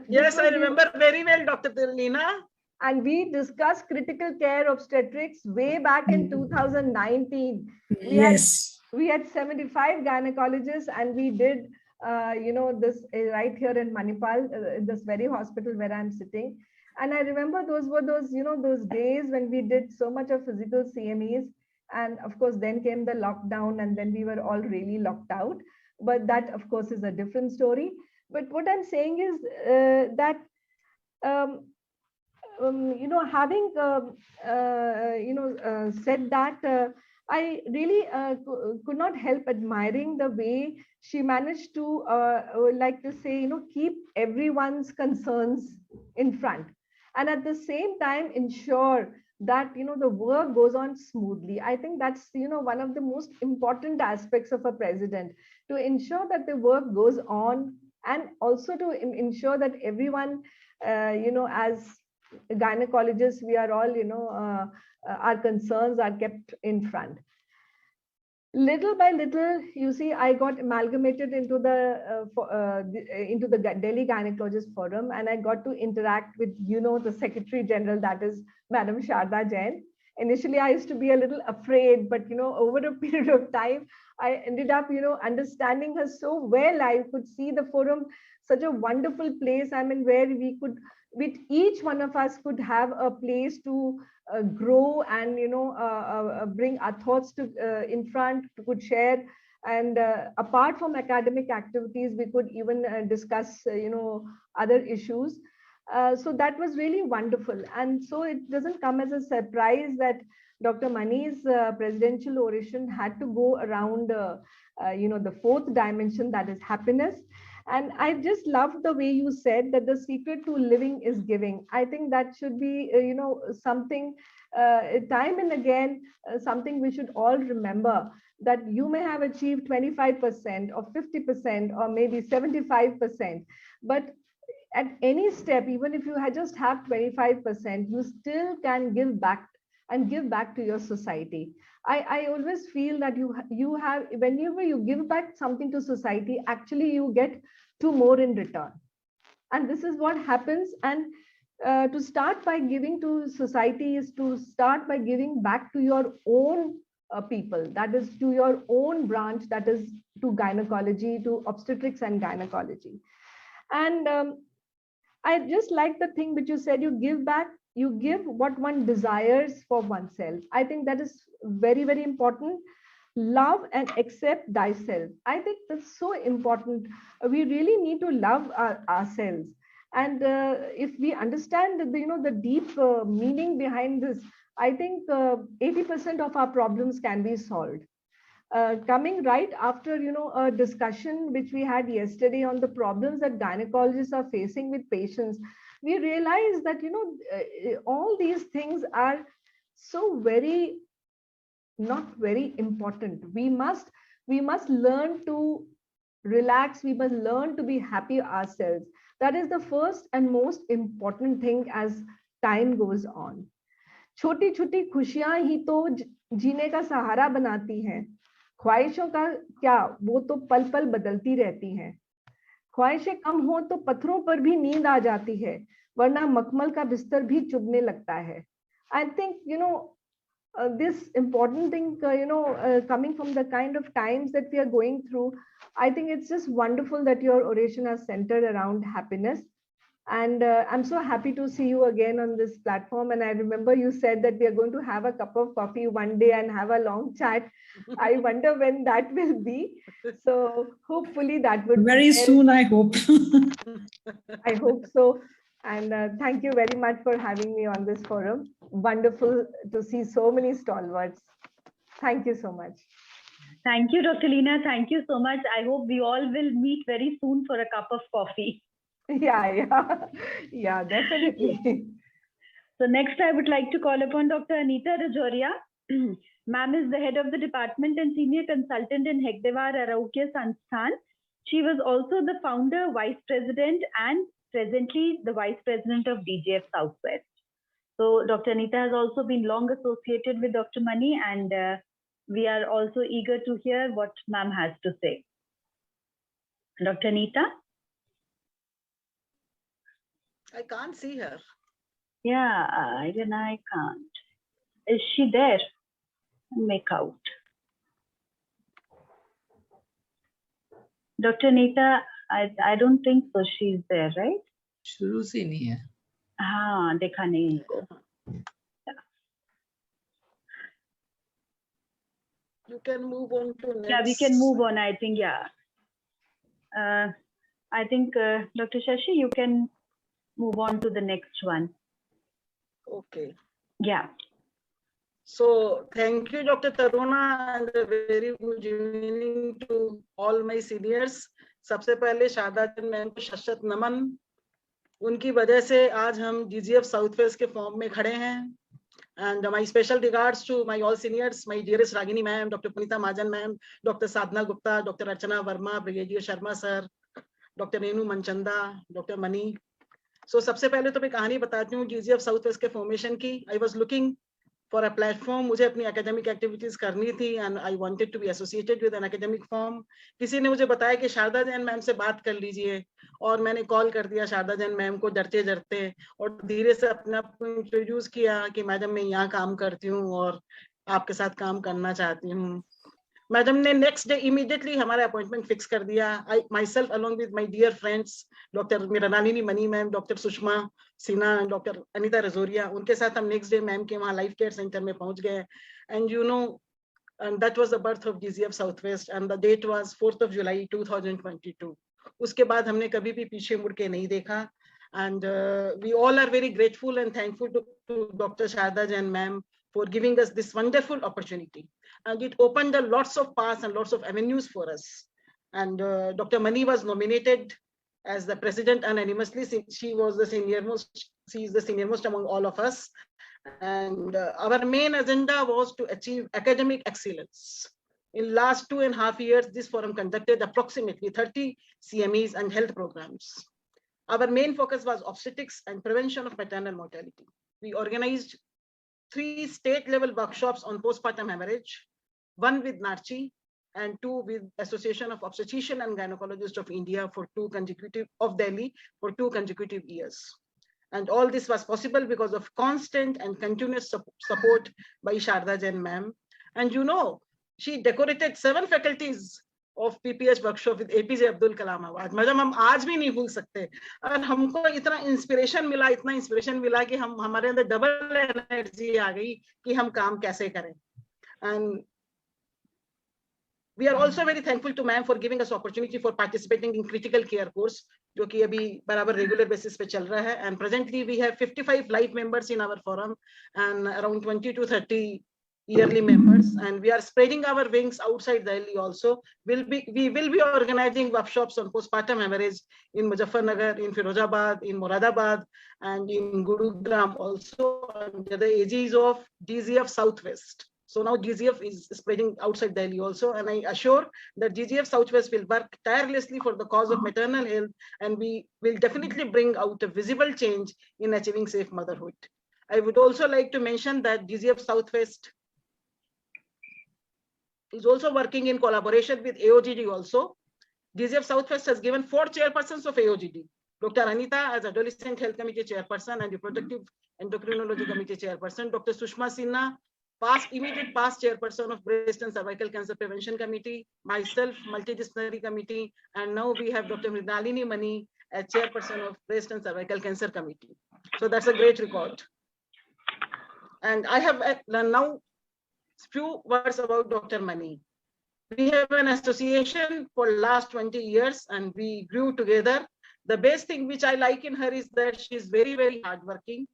Yes, I remember very well, Dr. Leena.
And we discussed critical care obstetrics way back in 2019. We had 75 gynecologists, and we did this right here in Manipal, this very hospital where I'm sitting. And I remember those were those days when we did so much of physical CMEs. And of course, then came the lockdown and then we were all really locked out. But that, of course, is a different story. But what I'm saying is that, having, said that, I really could not help admiring the way she managed to, like to say, keep everyone's concerns in front. And at the same time, ensure that, the work goes on smoothly. I think that's, one of the most important aspects of a president, to ensure that the work goes on, and also to ensure that everyone, as gynecologists, we are all, our concerns are kept in front. Little by little, you see, I got amalgamated into the Delhi Gynecologist Forum, and I got to interact with, the Secretary General, that is Madam Sharda Jain. Initially, I used to be a little afraid, but, over a period of time, I ended up, understanding her so well. I could see the forum, such a wonderful place. I mean, where we could, with each one of us could have a place to grow and, bring our thoughts to in front, could share. And apart from academic activities, we could even discuss, other issues. So that was really wonderful. And so it doesn't come as a surprise that Dr. Mani's presidential oration had to go around, the fourth dimension, that is happiness. And I just loved the way you said that the secret to living is giving. I think that should be, something, time and again, something we should all remember, that you may have achieved 25% or 50% or maybe 75%, but at any step, even if you just have 25%, you still can give back and give back to your society. I always feel that you have, whenever you give back something to society, actually you get 2 more in return. And this is what happens. And to start by giving to society is to start by giving back to your own people, that is to your own branch, that is to gynecology, to obstetrics and gynecology. And I just like the thing which you said, you give back, you give what one desires for oneself. I think that is very, very important. Love and accept thyself. I think that's so important. We really need to love ourselves. And if we understand the deep meaning behind this, I think 80% of our problems can be solved. Coming right after, a discussion which we had yesterday on the problems that gynecologists are facing with patients, we realize that, all these things are so very, not very important. We must learn to relax. We must learn to be happy ourselves. That is the first and most important thing as time goes on. छोटी छोटी खुशियां ही तो जीने का सहारा बनाती हैं. ख्वाहिशों का क्या, वो तो पल पल बदलती रहती हैं. ख्वाहिशें कम हो तो पत्थरों पर भी नींद आ जाती है, वरना मखमल का बिस्तर भी चुभने लगता है. I think, this important thing, coming from the kind of times that we are going through, I think it's just wonderful that your oration is centered around happiness. And I'm so happy to see you again on this platform. And I remember you said that we are going to have a cup of coffee one day and have a long chat. I wonder when that will be. So hopefully that would
very soon, I hope.
I hope so. And thank you very much for having me on this forum. Wonderful to see so many stalwarts. Thank you so much.
Thank you, Dr. Leena. Thank you so much. I hope we all will meet very soon for a cup of coffee.
Yeah, definitely.
So next, I would like to call upon Dr. Anita Rajoria. Ma'am is the head of the department and senior consultant in Hegdewar Arogya Sansthan. She was also the founder, vice president, and presently the vice president of DGF Southwest. So Dr. Anita has also been long associated with Dr. Mani, and we are also eager to hear what ma'am has to say. Dr. Anita?
I can't see her.
Yeah, I can't. Is she there? Make out. Dr. Nita, I don't think so. She's there, right?
शुरू से नहीं है.
हाँ, देखा नहीं इनको.
You can move on to next.
Yeah, we can move on. I think, yeah. I think, Dr. Shashi, you can move on to the next one.
Okay.
Yeah.
So thank you, Dr. Taruna, and a very good evening to all my seniors. सबसे पहले Sharda Jain ma'am को शत नमन. उनकी वजह से आज हम DGF south west के फॉर्म में खड़े हैं. And my special regards to my all seniors, my dearest Ragini ma'am, Dr. Punita Majan ma'am, Dr. Sadhana Gupta, Dr. Archana Verma, Brigadier Sharma sir, Dr. Renu Manchanda, Dr. Mani. So सबसे पहले तो मैं कहानी बताती हूँ DGF south west के formation की. I was looking for a platform. मुझे अपनी academic activities करनी थी and I wanted to be associated with an academic firm. किसी ने मुझे बताया कि शारदा जैन मैम से बात कर लीजिए और मैंने कॉल कर दिया शारदा जैन मैम को डरते डरते और धीरे से अपने आप को इंट्रोड्यूस किया कि मैडम मैं यहाँ काम करती हूँ और आपके साथ काम करना चाहती हूँ. मैडम ने नेक्स्ट डे इमीडिएटली हमारा अपॉइंटमेंट फिक्स कर दिया. I myself along with my dear friends doctor Mrinalini Mani ma'am, doctor Sushma Sinha, doctor Anita Rajoria, उनके साथ हम नेक्स्ट डे मैम के वहाँ लाइफ केयर सेंटर में पहुंच गए. And you know, and that was the birth of DGF Southwest and the date was 4th of July 2022. उसके बाद हमने कभी भी पीछे मुड़ के नहीं देखा. And we all are very grateful and thankful to Dr. Sharda Jain ma'am for giving us this wonderful opportunity. And it opened a lots of paths and lots of avenues for us. And Dr. Mani was nominated as the president anonymously. She was the senior-most, she is the senior-most among all of us. And our main agenda was to achieve academic excellence. In last 2.5 years, this forum conducted approximately 30 CMEs and health programs. Our main focus was obstetrics and prevention of maternal mortality. We organized 3 state-level workshops on postpartum hemorrhage, 1 with NARCHI and 2 with Association of Obstetrician and Gynecologists of India for 2 consecutive of Delhi for 2 consecutive years. And all this was possible because of constant and continuous support by Sharda Jain ma'am. And you know, she decorated 7 faculties of PPH workshop with APJ Abdul Kalam Award. Madam, हम आज भी नहीं भूल सकते. और हमको इतना inspiration मिला कि हम हमारे अंदर डबल एनर्जी आ गई कि हम काम कैसे करें. And we are also very thankful to ma'am for giving us opportunity for participating in critical care course, जो कि अभी बराबर regular basis पे चल रहा है. And presently we have 55 live members in our forum and around 20 to 30 yearly members, and we are spreading our wings outside Delhi also. We will be organizing workshops on postpartum hemorrhage in Muzaffarnagar, in Firozabad, in Moradabad, and in Gurugram also under the aegis of DGF Southwest. So now DGF is spreading outside Delhi also, and I assure that DGF Southwest will work tirelessly for the cause of maternal health, and we will definitely bring out a visible change in achieving safe motherhood. I would also like to mention that DGF Southwest is also working in collaboration with AOGD also. DGF Southwest has given 4 chairpersons of AOGD. Dr. Anita as Adolescent Health Committee Chairperson and Reproductive Endocrinology Committee Chairperson. Dr. Sushma Sinha, immediate past Chairperson of Breast and Cervical Cancer Prevention Committee. Myself, Multidisciplinary Committee. And now we have Dr. Mrinalini Mani as Chairperson of Breast and Cervical Cancer Committee. So that's a great record. And I have now few words about Dr. Mani. We have an association for last 20 years and we grew together. The best thing which I like in her is that she is very, very hardworking.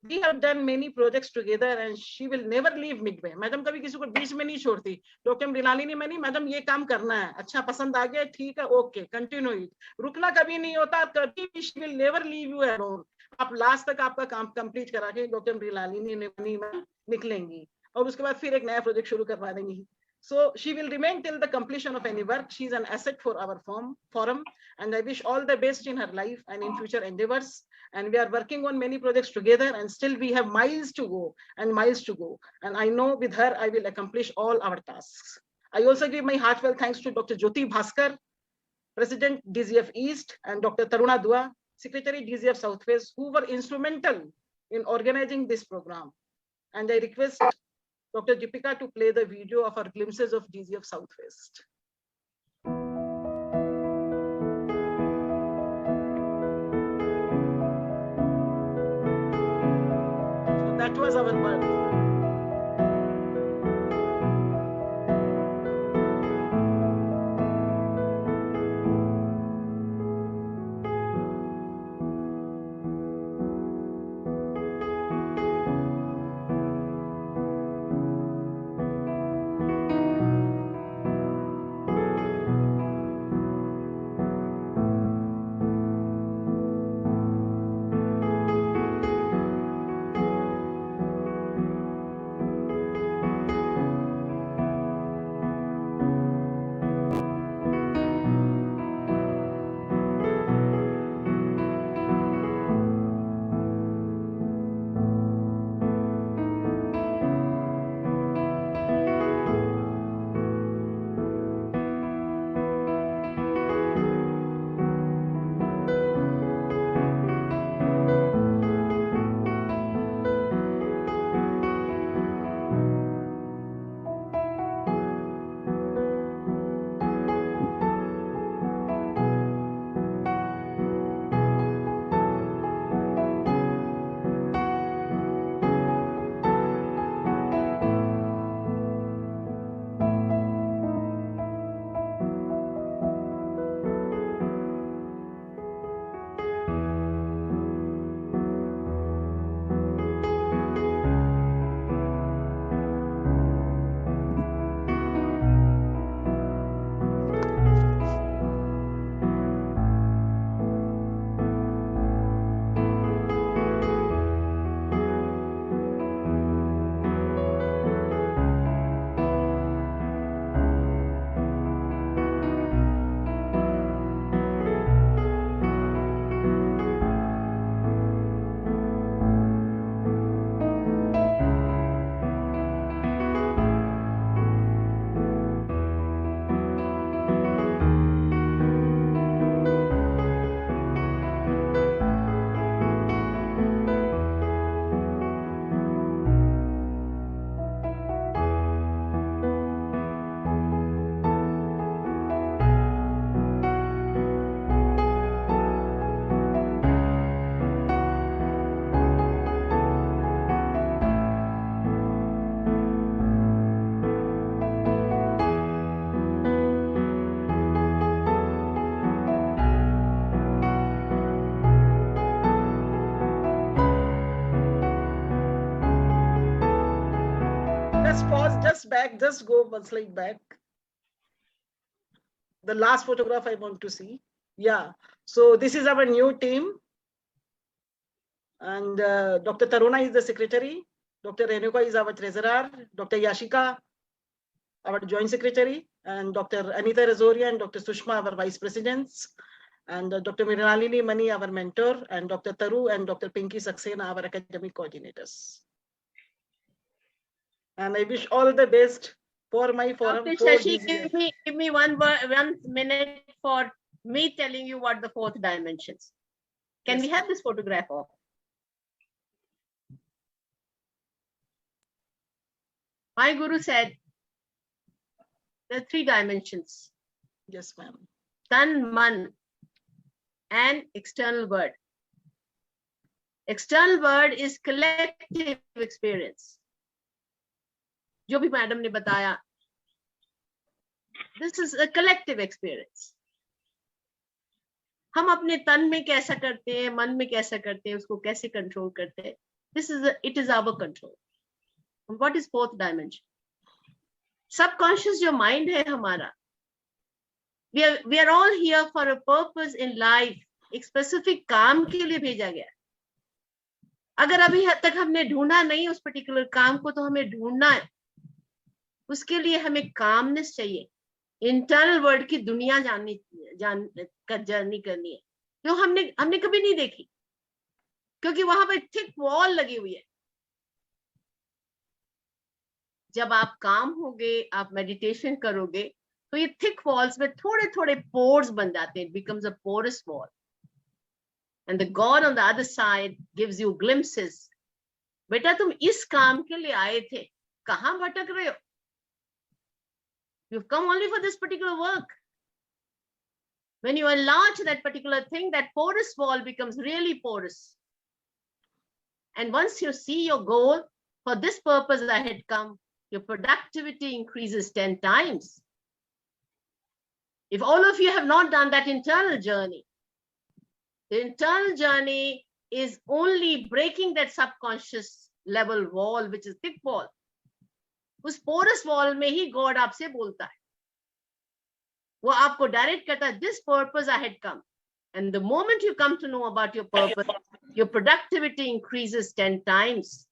We have done many projects together and she will never leave midway. Madam कभी किसी को बीच में नहीं छोड़ती. Dr. Mrinalini Mani, Madam ये काम करना है. अच्छा पसंद आ गया, ठीक है, okay, continue it. रुकना कभी नहीं होता, कभी भी she will never leave you alone. आप लास्ट तक आपका काम कंप्लीट करा के Dr. Mrinalini Mani निकलेंगी. और उसके बाद फिर एक नया प्रोजेक्ट शुरू करवा देंगी. So she will remain till the completion of any work. She is an asset for our forum, and I wish all the best in her life and in future endeavors. And we are working on many projects together, and still we have miles to go and miles to go. And I know with her I will accomplish all our tasks. I also give my heartfelt thanks to Dr. Jyoti Bhaskar, President DGF East, and Dr. Taruna Dua, Secretary DGF Southwest, who were instrumental in organizing this program. And I request Dr. Deepika to play the video of our glimpses of DGF Southwest. that was our birth. Just pause, just back, just go one slide back. The last photograph I want to see. Yeah, so this is our new team. And Dr. Taruna is the secretary. Dr. Renuka is our treasurer. Dr. Yashika, our joint secretary. And Dr. Anita Razoria and Dr. Sushma, our vice presidents. And Dr. Mrinalini Mani, our mentor. And Dr. Taru and Dr. Pinky Saxena, our academic coordinators. And I wish all the best for my forum.
Dr. Shashi, give me one minute for me telling you what the fourth dimensions. Can we have this photograph of? My guru said there are three dimensions.
Yes, ma'am.
Tan, man, and external world. External world is collective experience. जो भी madam ने बताया, this is a collective experience. हम अपने तन में कैसा करते हैं, मन में कैसा करते हैं, उसको कैसे कंट्रोल करते हैं. It is our control. And what is fourth dimension? Subconscious जो mind है हमारा. We are all here for a purpose in life. एक specific काम के लिए भेजा गया. अगर अभी तक हमने ढूंढा नहीं उस particular काम को, तो हमें ढूंढना है. उसके लिए हमें कामनेस चाहिए. इंटरनल वर्ल्ड की दुनिया जर्नी करनी है, जो हमने कभी नहीं देखी, क्योंकि वहां पे थिक वॉल लगी हुई है. जब आप काम होगे, आप मेडिटेशन करोगे, तो ये थिक वॉल्स में थोड़े थोड़े पोर्स बन जाते हैं. It becomes a porous wall. And the god on the other side gives you glimpses. बेटा तुम इस काम के लिए आए थे, कहां भटक रहे हो? You've come only for this particular work. When you enlarge that particular thing, that porous wall becomes really porous. And once you see your goal, for this purpose I had come, your productivity increases 10 times. If all of you have not done that internal journey, the internal journey is only breaking that subconscious level wall, which is thick wall. उस porous wall में ही God आपसे बोलता है. वो आपको direct करता है, this purpose I had come. And the moment you come to know about your purpose, your productivity increases 10 times.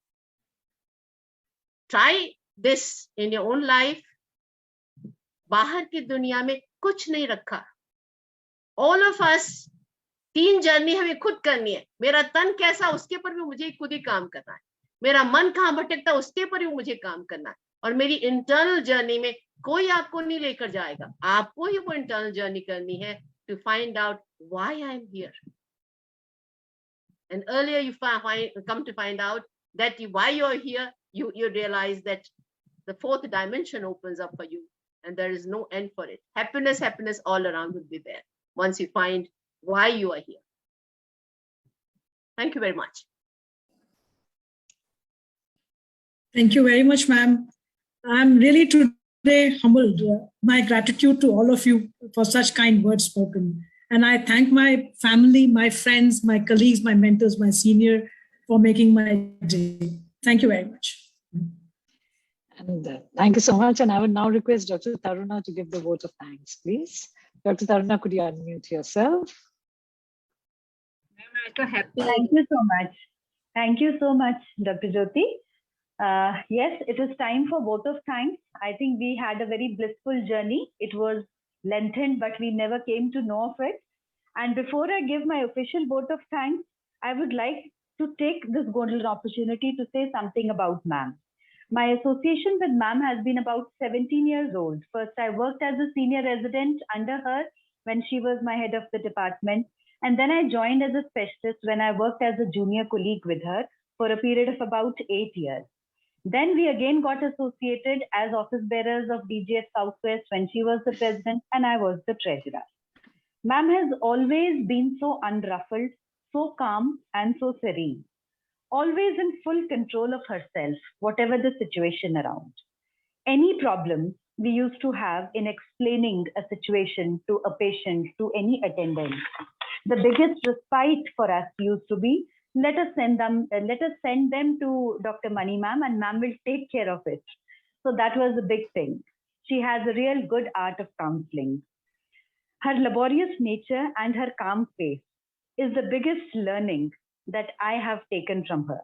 Try this in your own life. बाहर की दुनिया में कुछ नहीं रखा. All of us, 3 जर्नी हमें खुद करनी है. मेरा तन कैसा, उसके पर भी मुझे खुद ही काम करना है. मेरा मन कहाँ भटकता, उसके पर भी मुझे काम करना है. और मेरी इंटरनल जर्नी में कोई आपको नहीं लेकर जाएगा. आपको ही वो इंटरनल जर्नी करनी है to find out why I am here. And earlier you come to find out that why you're here, you realize that the 4th dimension opens up for you and there is no end for it. Happiness all around will be there once you find why you are here. Thank you very much.
Thank you very much, ma'am. I'm really today humbled. My gratitude to all of you for such kind words spoken. And I thank my family, my friends, my colleagues, my mentors, my senior for making my day. Thank you very much.
And thank you so much. And I would now request Dr. Taruna to give the vote of thanks, please. Dr. Taruna, could you unmute yourself?
I'm so happy.
Thank you so much. Thank you so much, Dr. Jyoti. Yes, it is time for vote of thanks. I think we had a very blissful journey. It was lengthened, but we never came to know of it. And before I give my official vote of thanks, I would like to take this golden opportunity to say something about ma'am. My association with ma'am has been about 17 years old. First, I worked as a senior resident under her when she was my head of the department. And then I joined as a specialist when I worked as a junior colleague with her for a period of about 8 years. Then we again got associated as office bearers of DGF Southwest when she was the president and I was the treasurer. Ma'am has always been so unruffled, so calm and so serene, always in full control of herself, whatever the situation around. Any problem we used to have in explaining a situation to a patient, to any attendant, the biggest respite for us used to be, let us send them to Dr. Mani ma'am and ma'am will take care of it. So that was a big thing. She has a real good art of counseling. Her laborious nature and her calm face is the biggest learning that I have taken from her.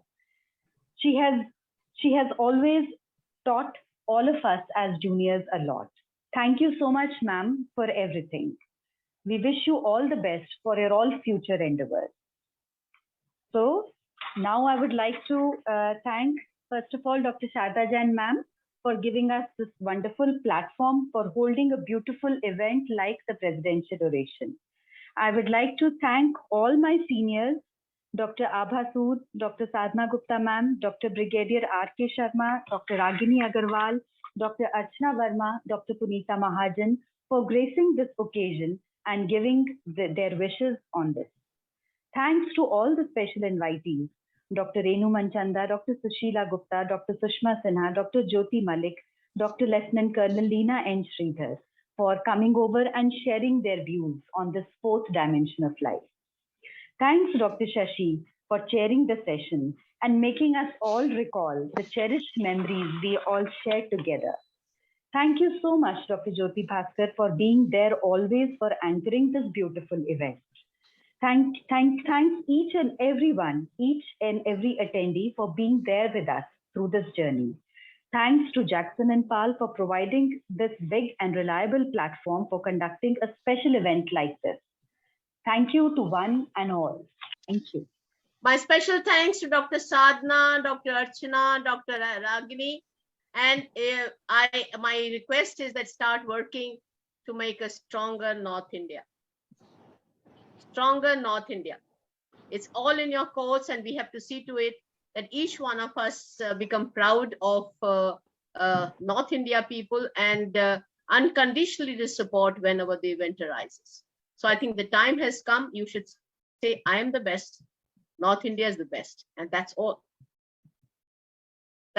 She has always taught all of us as juniors a lot. Thank you so much, ma'am, for everything. We wish you all the best for your all future endeavors. So now I would like to thank, first of all, Dr. Sharda Jain ma'am for giving us this wonderful platform for holding a beautiful event like the Presidential Oration. I would like to thank all my seniors, Dr. Abha Sood, Dr. Sadhana Gupta ma'am, Dr. Brigadier R.K. Sharma, Dr. Ragini Agarwal, Dr. Archana Verma, Dr. Punita Mahajan for gracing this occasion and giving their wishes on this. Thanks to all the special invitees, Dr. Renu Manchanda, Dr. Sushila Gupta, Dr. Sushma Sinha, Dr. Jyoti Malik, Dr. Lieutenant Colonel Leena N. Sridhar for coming over and sharing their views on this 4th dimension of life. Thanks, Dr. Shashi, for chairing the session and making us all recall the cherished memories we all shared together. Thank you so much, Dr. Jyoti Bhaskar, for being there always for anchoring this beautiful event. Thanks each and everyone, each and every attendee for being there with us through this journey. Thanks to Jagsonpal for providing this big and reliable platform for conducting a special event like this. Thank you to one and all. Thank you.
My special thanks to Dr. Sadhana, Dr. Archana, Dr. Ragini. And my request is that start working to make a stronger North India. Stronger North India. It's all in your courts and we have to see to it that each one of us become proud of North India people and unconditionally to support whenever the event arises. So I think the time has come. You should say, I am the best. North India is the best. And that's all.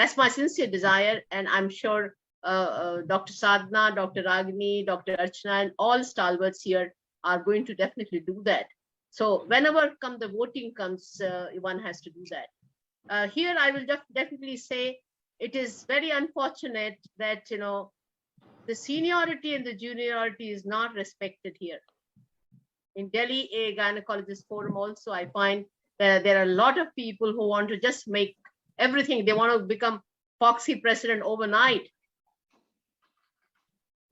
That's my sincere desire, and I'm sure Dr. Sadhana, Dr. Ragini, Dr. Archana, and all stalwarts here are going to definitely do that. So whenever the voting comes, one has to do that. Here I will definitely say it is very unfortunate that, the seniority and the juniority is not respected here. In Delhi, a gynecologist forum also, I find that there are a lot of people who want to just make everything. They want to become FOGSI president overnight.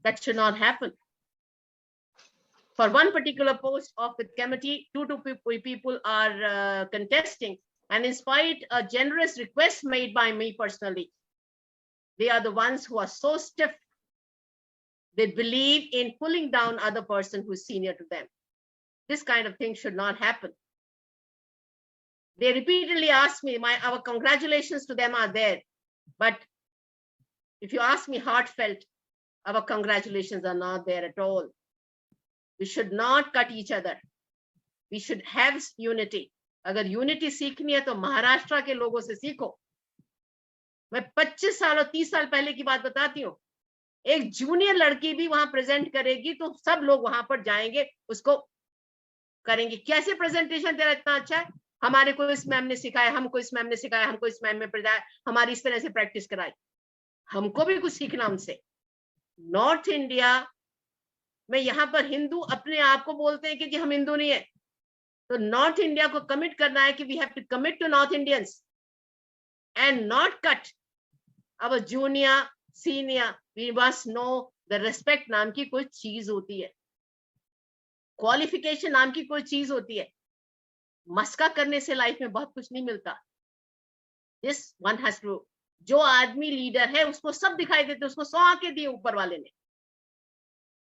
That should not happen. For one particular post of the committee, two people are contesting, and in spite of a generous request made by me personally, they are the ones who are so stiff. They believe in pulling down other person who is senior to them. This kind of thing should not happen. They repeatedly ask me, our congratulations to them are there. But if you ask me heartfelt, our congratulations are not there at all. We should not cut each other. We should have unity. अगर unity सीखनी है तो महाराष्ट्र के लोगों से सीखो. मैं 25 साल और 30 साल पहले की बात बताती हूँ. एक जूनियर लड़की भी वहां प्रेजेंट करेगी तो सब लोग वहां पर जाएंगे, उसको करेंगे. कैसे प्रेजेंटेशन तेरा इतना अच्छा है? हमारे को इस मैम ने सिखाया, हमको इस मैम ने सिखाया, हमको इस मैम ने पढ़ाया, हमारी इस तरह से प्रैक्टिस कराई. हमको भी कुछ सीखना उनसे. नॉर्थ इंडिया में यहाँ पर हिंदू अपने आप को बोलते हैं कि हम हिंदू नहीं है. तो नॉर्थ इंडिया को कमिट करना है कि we have to commit to north Indians and not cut our junior senior. We must know the respect नाम की कोई चीज होती है, क्वालिफिकेशन नाम की कोई चीज होती है. मस्का करने से लाइफ में बहुत कुछ नहीं मिलता. This one has to. जो आदमी लीडर है उसको सब दिखाई देते, उसको 100 आंखें दी ऊपर वाले ने.